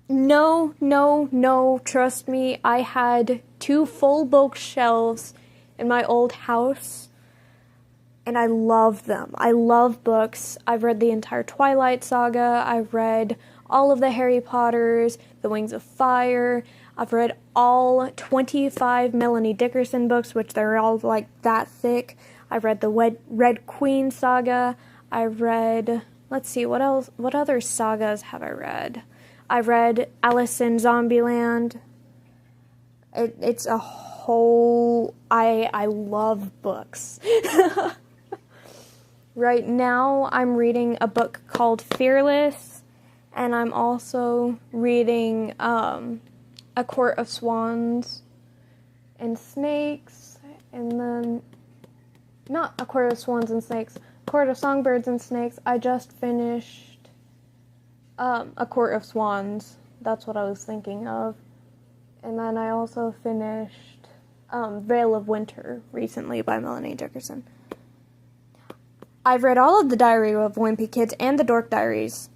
No, trust me, I had 2 full bookshelves in my old house, and I love them. I love books. I've read the entire Twilight Saga. I've read all of the Harry Potters, The Wings of Fire. I've read all 25 Melanie Dickerson books, which they're all like that thick. I've read the Red Queen saga. I've read, let's see, what else? What other sagas have I read? I've read Alice in Zombieland. It's a whole, I love books. Right now, I'm reading a book called Fearless, and I'm also reading A Court of Swans and Snakes, and then, not A Court of Swans and Snakes, Court of Songbirds and Snakes. I just finished A Court of Swans. That's what I was thinking of. And then I also finished Veil of Winter recently by Melanie Dickerson. I've read all of the Diary of Wimpy Kids and the Dork Diaries.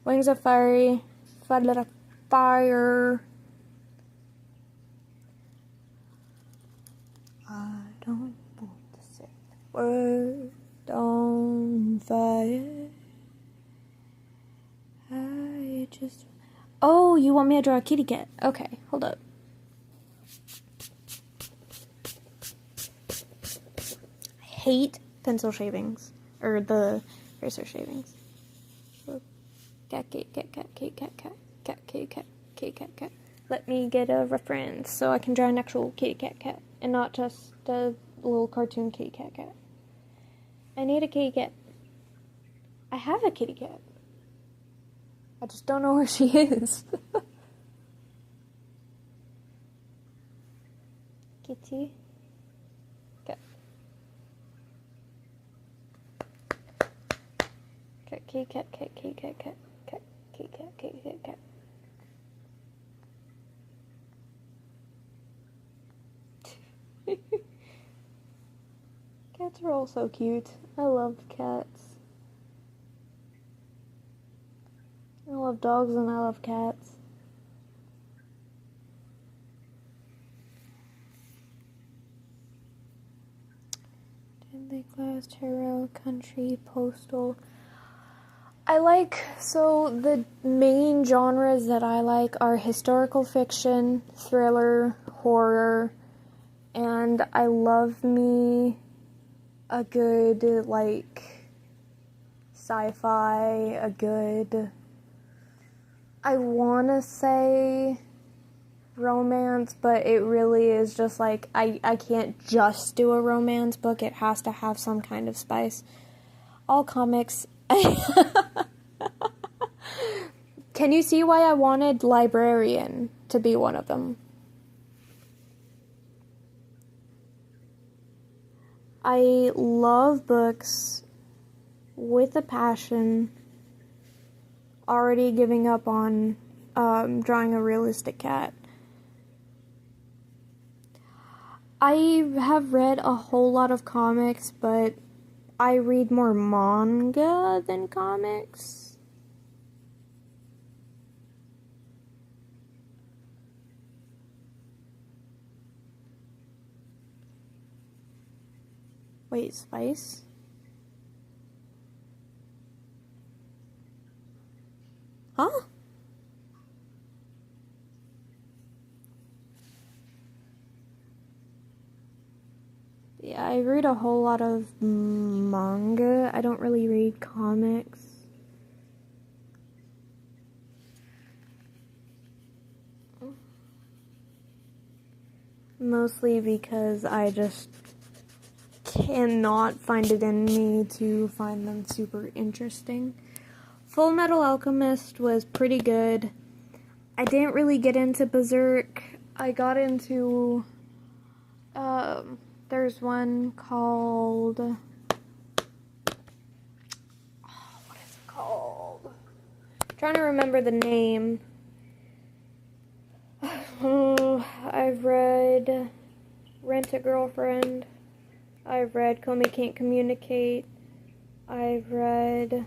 Wings of Fire. I don't want to say the word on fire. I just... Oh, you want me to draw a kitty cat? Okay, hold up. I hate pencil shavings. Or the eraser shavings. So, cat. cat, kitty cat, kitty cat, cat. Let me get a reference so I can draw an actual kitty cat, cat, and not just a little cartoon kitty cat, cat. I need a kitty cat. I have a kitty cat. I just don't know where she is. Kitty cat. Cat, kitty cat, cat, kitty cat, cat, cat, kitty cat, kitty cat, cat. Cats are all so cute. I love cats. I love dogs and I love cats. Deadly Class, Tarot, Country, Postal. So the main genres that I like are historical fiction, thriller, horror, and I love me a good, like, sci-fi, a good, I want to say romance, but it really is just like, I can't just do a romance book, it has to have some kind of spice. All comics. Can you see why I wanted librarian to be one of them? I love books with a passion. Already giving up on drawing a realistic cat. I have read a whole lot of comics, but I read more manga than comics. Wait, spice? Huh? Yeah, I read a whole lot of manga. I don't really read comics. Mostly because I just cannot find it in me to find them super interesting. Full Metal Alchemist was pretty good. I didn't really get into Berserk. I got into, there's one called, what is it called? I'm trying to remember the name. I've read Rent a Girlfriend. I've read Komi Can't Communicate. I've read...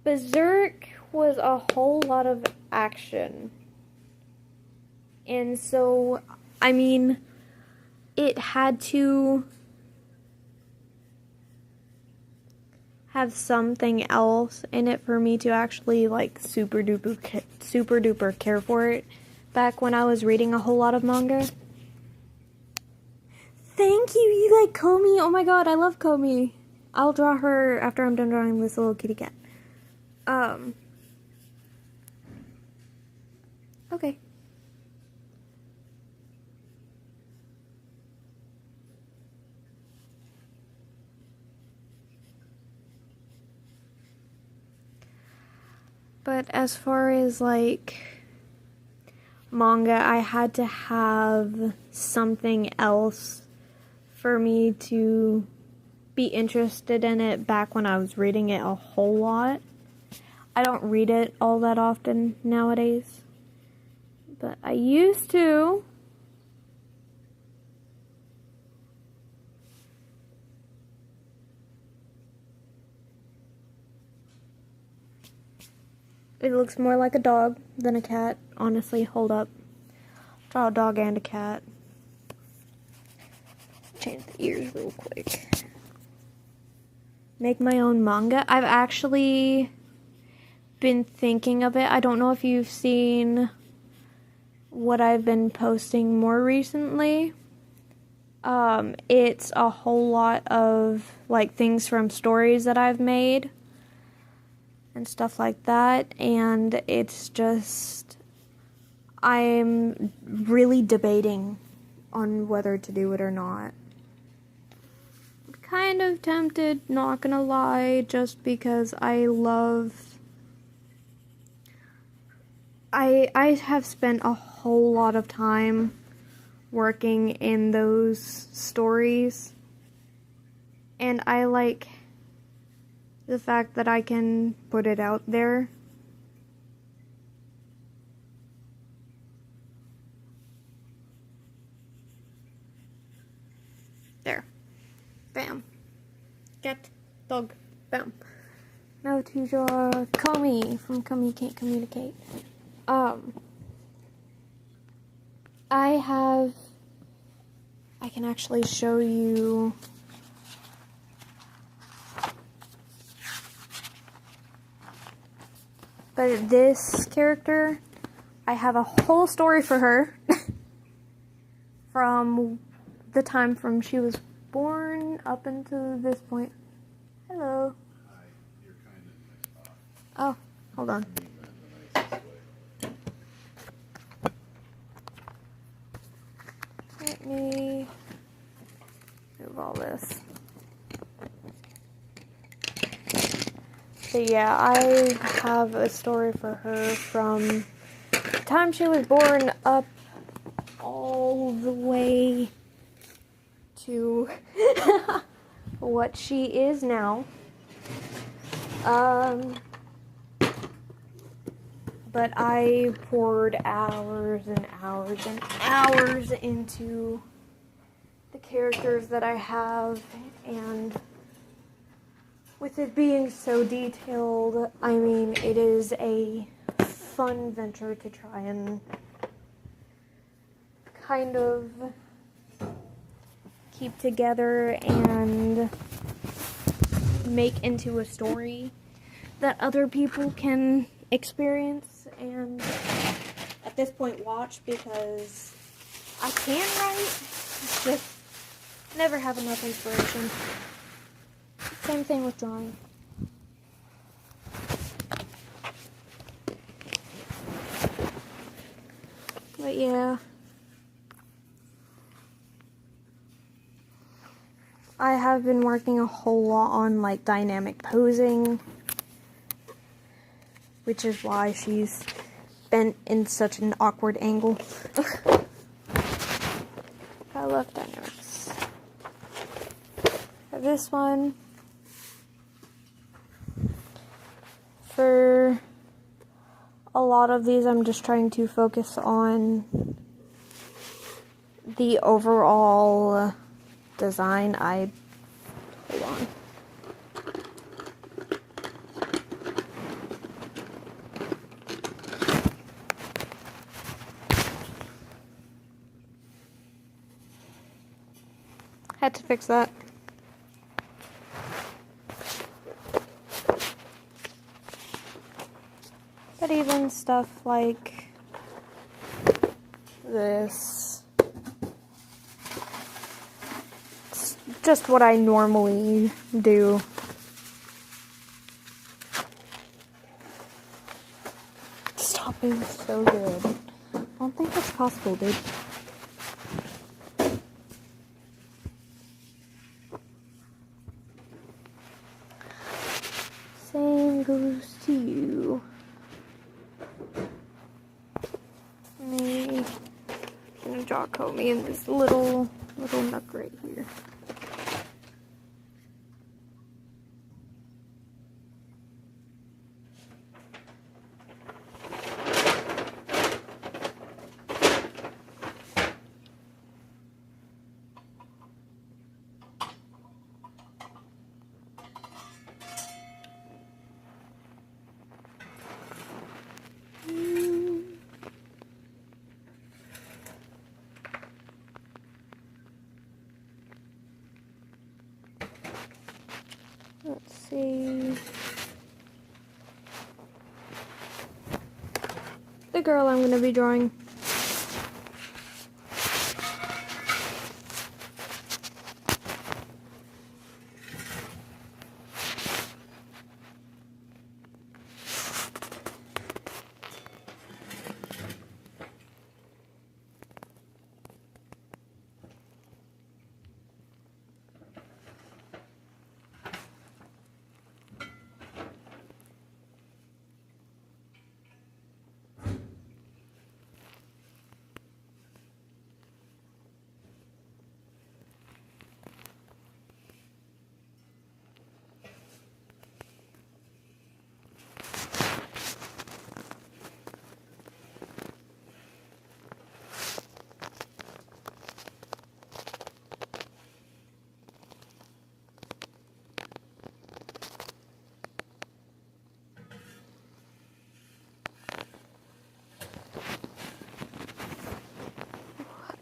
Berserk was a whole lot of action. And so, I mean, it had to have something else in it for me to actually, like, super duper care for it back when I was reading a whole lot of manga. Thank you, you like Komi? Oh my god, I love Komi. I'll draw her after I'm done drawing this little kitty cat. Okay. But as far as, like, manga, I had to have something else for me to be interested in it back when I was reading it a whole lot. I don't read it all that often nowadays, but I used to. It looks more like a dog than a cat. Honestly, hold up. Draw a dog and a cat. Change the ears real quick. Make my own manga. I've actually been thinking of it. I don't know if you've seen what I've been posting more recently. It's a whole lot of, like, things from stories that I've made. and stuff like that, and it's just, I'm really debating on whether to do it or not. Kind of tempted, not gonna lie, just because I have spent a whole lot of time working in those stories, and I like the fact that I can put it out there. There. Bam. Get. Dog. Bam. Now to your Comey from Comey Can't Communicate. I can actually show you but this character, I have a whole story for her from the time from she was born up until this point. Hello. Hi, you're kind of in my spot. Oh, hold on. I mean that in the nicest way. Let me move all this. So yeah, I have a story for her from the time she was born up all the way to what she is now. But I poured hours and hours and hours into the characters that I have, and with it being so detailed, I mean, it is a fun venture to try and kind of keep together and make into a story that other people can experience and at this point watch, because I can write, just never have enough inspiration. Same thing with drawing. But yeah, I have been working a whole lot on like dynamic posing, which is why she's bent in such an awkward angle. I love dynamics. This one, for a lot of these, I'm just trying to focus on the overall design. Hold on. Had to fix that. But even stuff like this, it's just what I normally do. Stop being so good. I don't think that's possible, dude. Same goes to you. I'm gonna draw Comey in this little nook right here. Let's see. The girl I'm going to be drawing.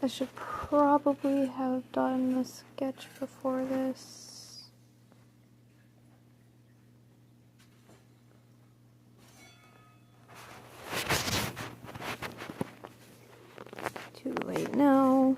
I should probably have done the sketch before this. Too late now.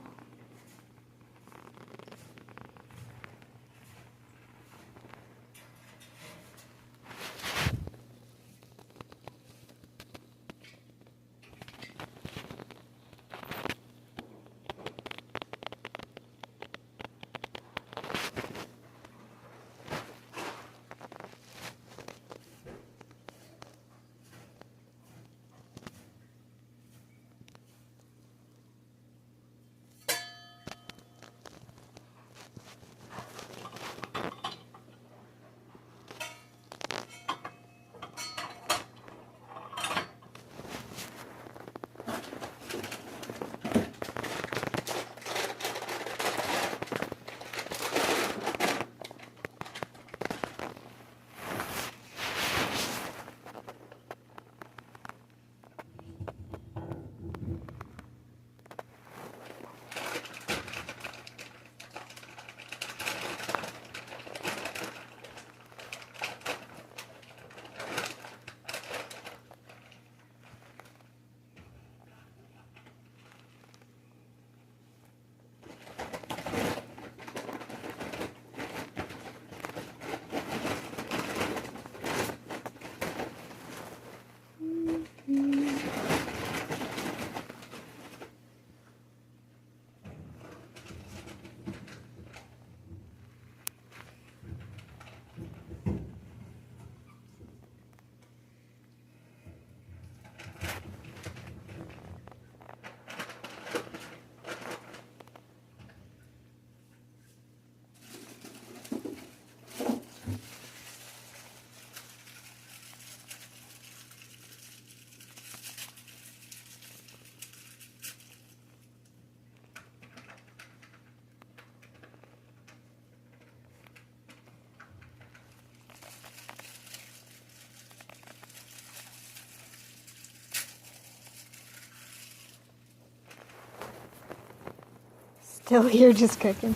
Still here just cooking.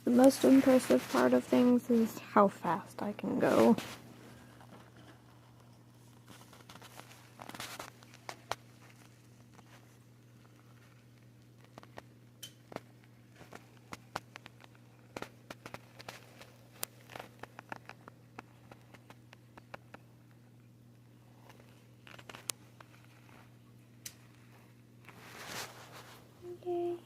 The most impressive part of things is how fast I can go. Yay.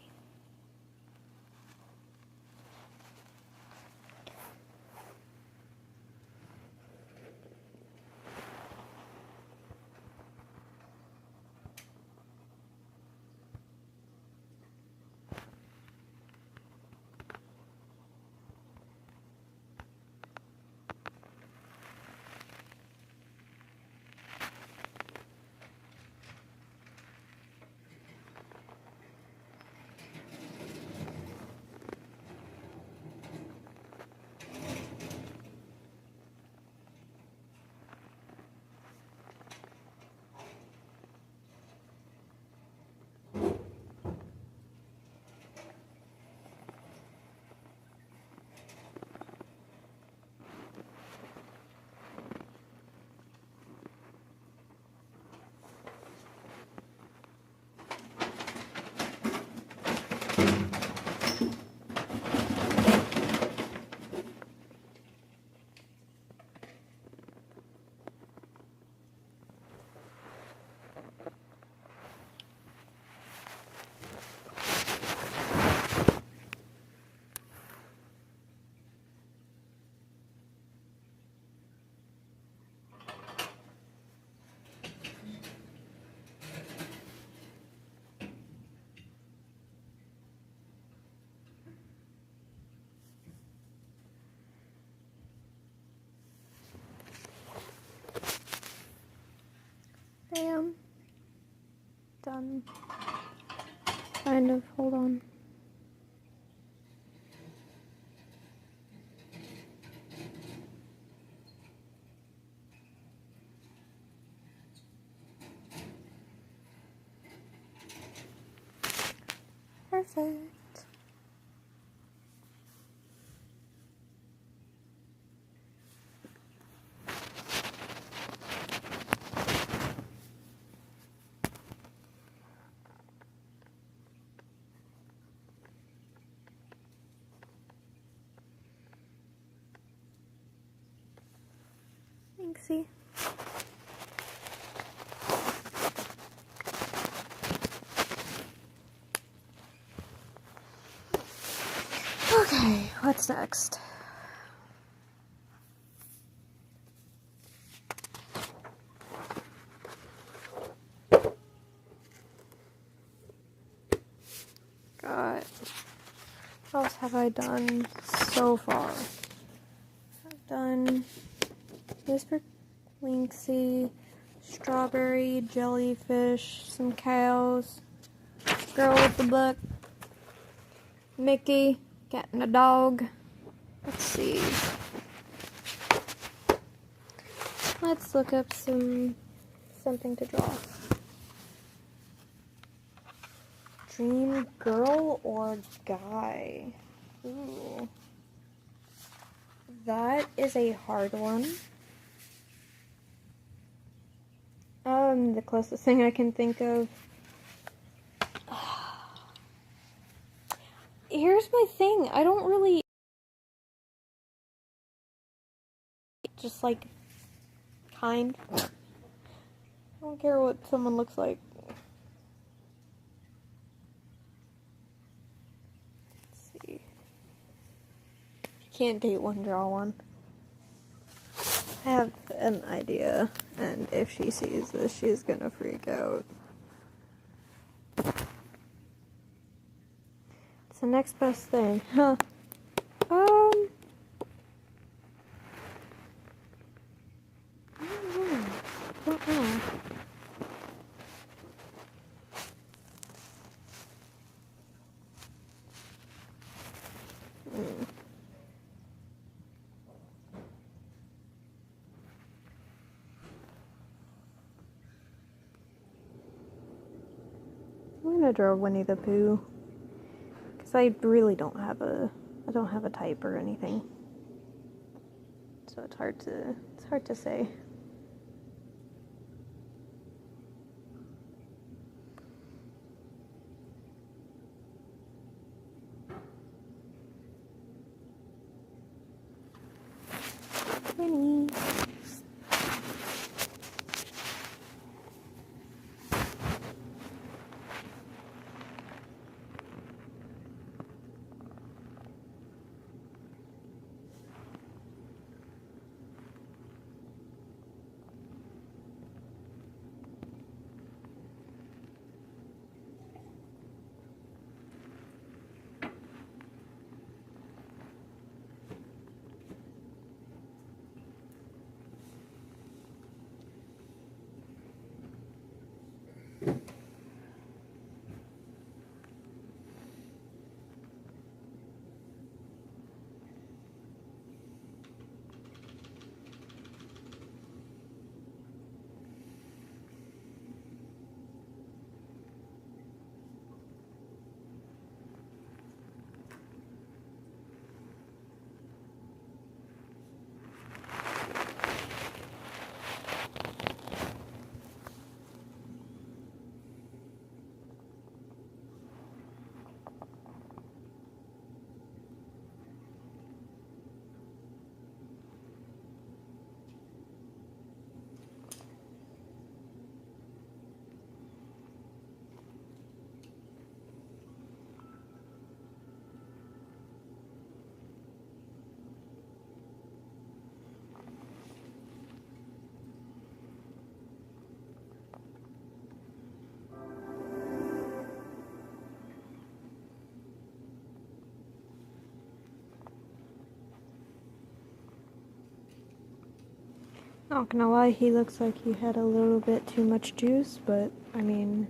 done. Kind of, hold on. Perfect. Thanksy. Okay, what's next? God, what else have I done so far? I've done Whisper Linksy, strawberry, jellyfish, some cows, girl with the book, Mickey, cat and a dog. Let's see. Let's look up something to draw. Dream girl or guy? Ooh. That is a hard one. The closest thing I can think of. Here's my thing. I don't really just like kind. I don't care what someone looks like. Let's see. Can't date one, draw one. I have an idea, and if she sees this, she's gonna freak out. It's the next best thing, huh? I don't know. I'm gonna draw Winnie the Pooh, because I really don't have a type or anything, so it's hard to say. Winnie. Not gonna lie, he looks like he had a little bit too much juice, but I mean,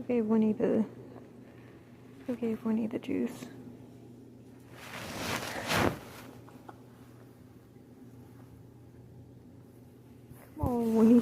gave Winnie the juice? Come on, Winnie.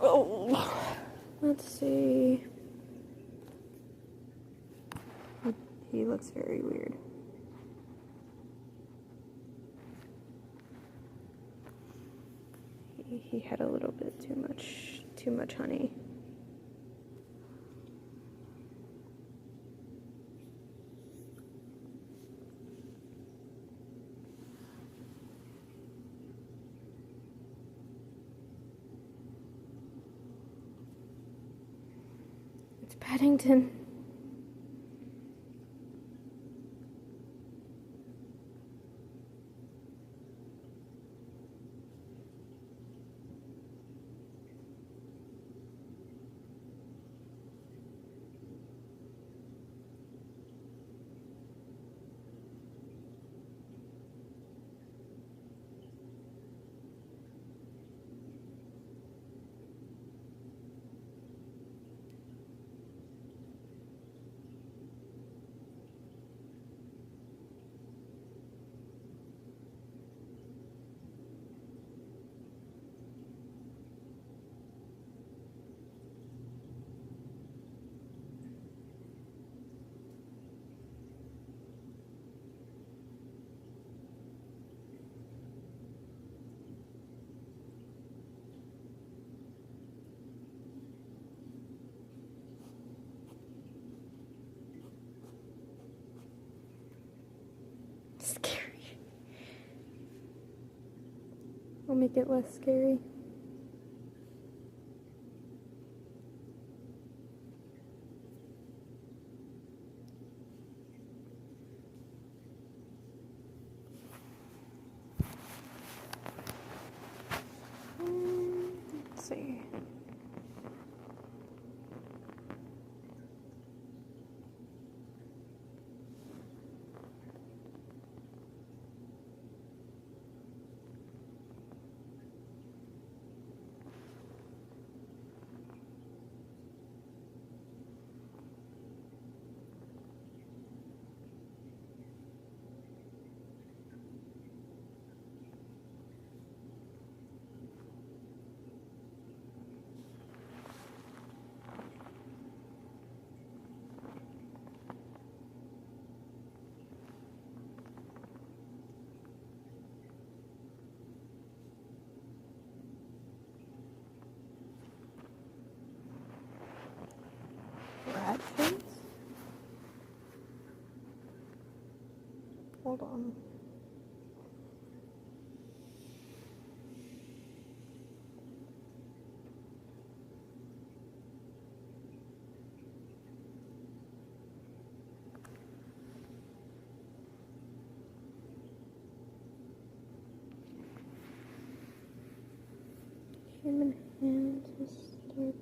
Oh, let's see. He looks very weird. He had a little bit too much honey. It's Paddington. Scary. I'll make it less scary. Let's see. Rat face? Hold on. Human hands start.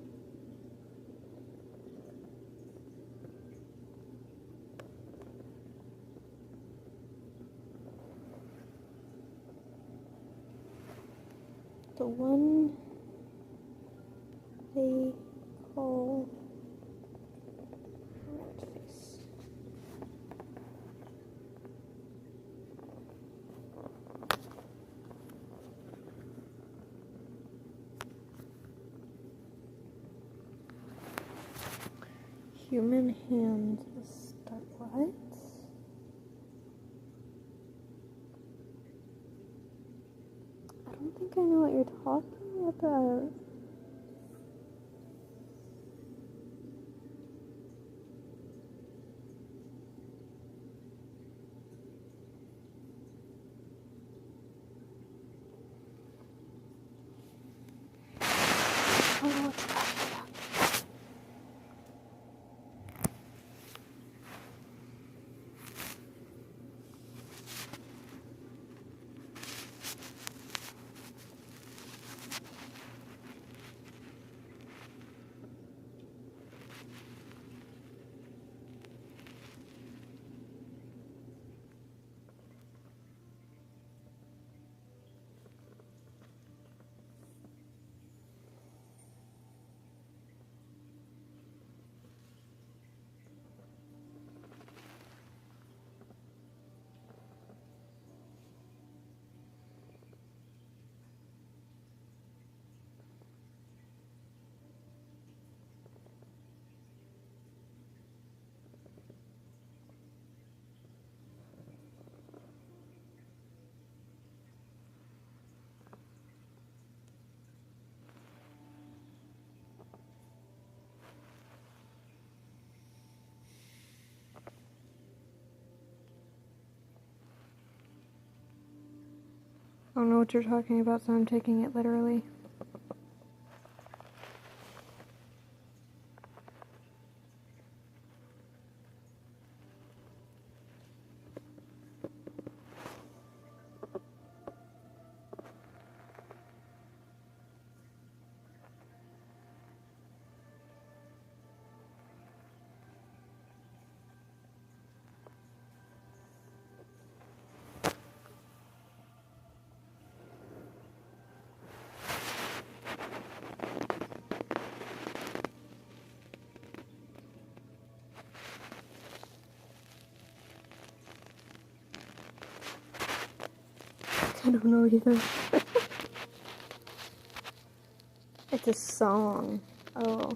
The one they call rat face. Human hands start what? I don't think I know what you're talking about. don't know what you're talking about, so I'm taking it literally. I don't know either. It's a song. Oh.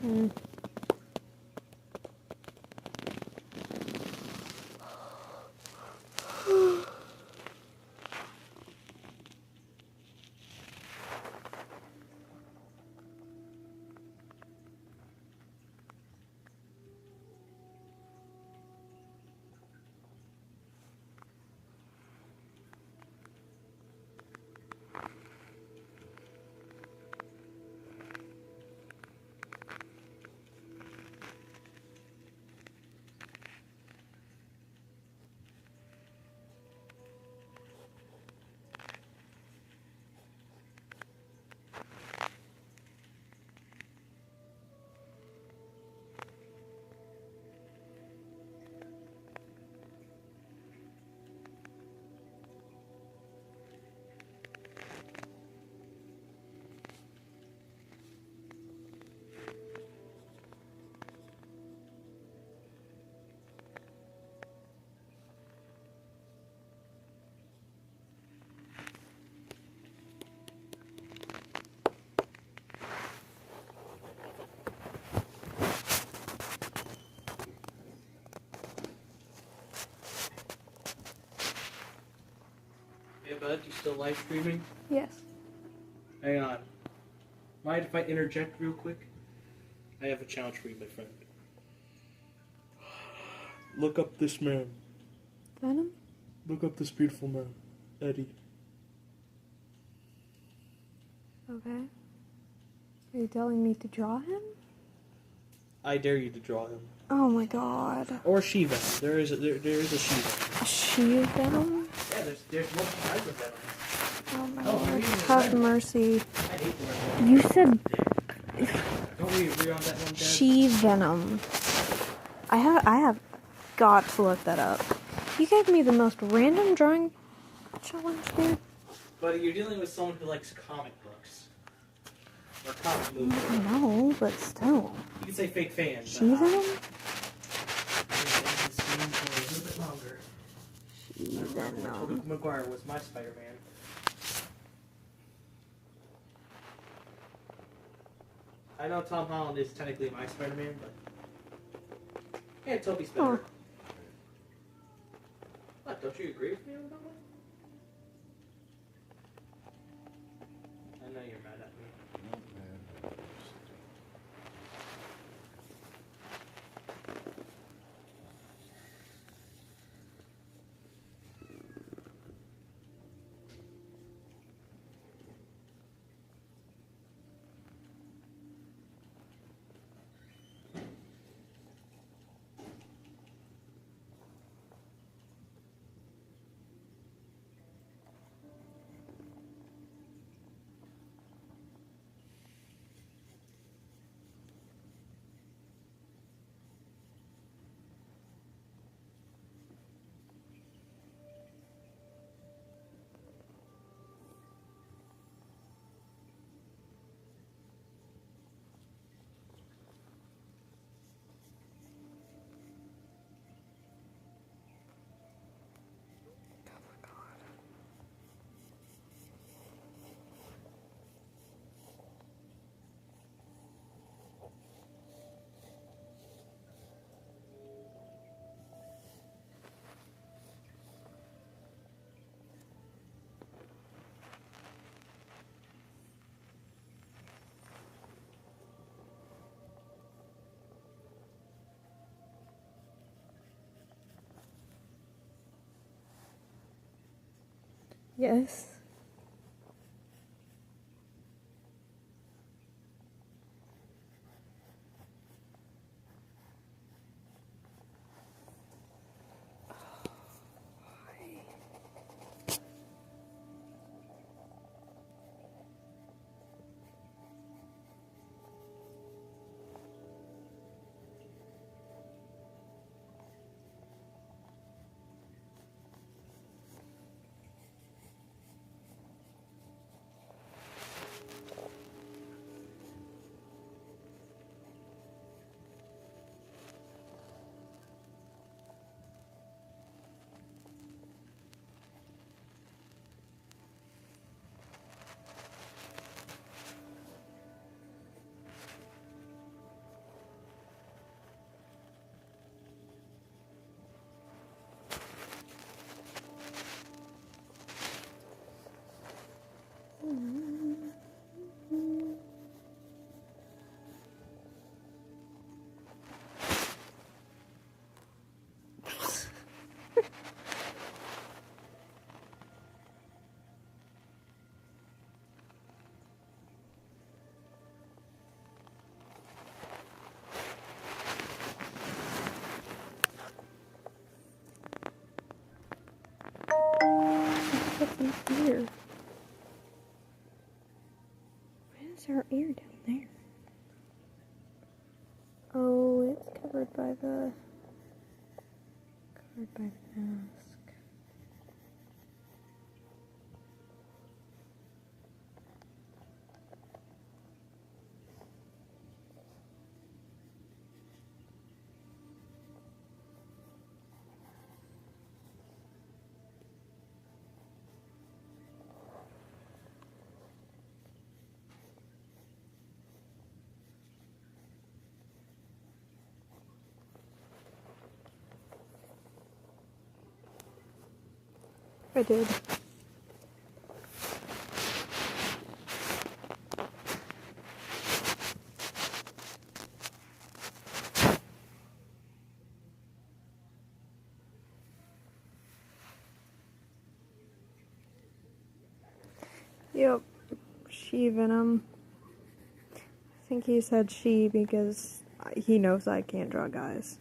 Mm. Hey bud, you still live streaming? Yes. Hang on. Mind if I interject real quick? I have a challenge for you, my friend. Look up this man. Venom? Look up this beautiful man. Eddie. Okay. Are you telling me to draw him? I dare you to draw him. Oh my god. Or Shiva. There is a Shiva. A she Venom? Yeah, there's multiple types of Venom. Oh my Oh, god. I mean, Have that- mercy. I hate the Venom. You said Don't we agree on that one, Dad? she Venom. I have got to look that up. You gave me the most random drawing challenge, dude. But you're dealing with someone who likes comic books. Or comic movies. No, but still. You can say fake fan. She Venom? For a little bit longer. She Venom. Tobey Maguire was my Spider-Man. I know Tom Holland is technically my Spider-Man, but yeah, Tobey's better. Oh. What? Don't you agree with me on that one? I know you're mad at me. Yes. What's an ear? Why is our ear down there? Oh, it's covered by the mask. I did. Yep, she venom. I think he said she because he knows I can't draw guys.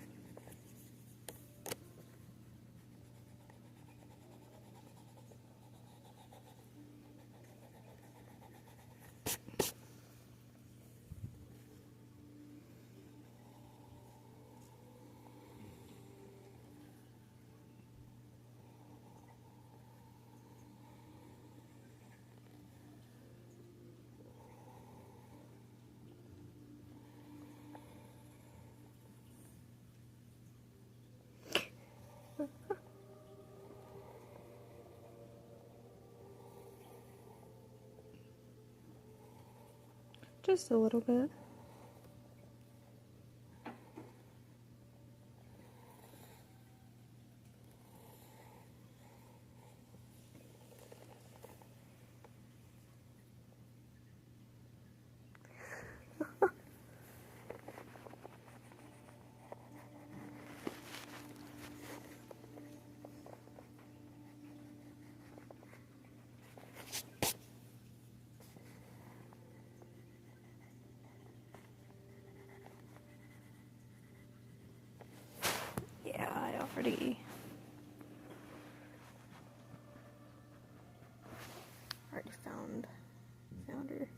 Just a little bit. Yeah, I already found her.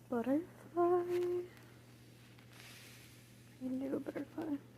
Butterfly. I can do a butterfly.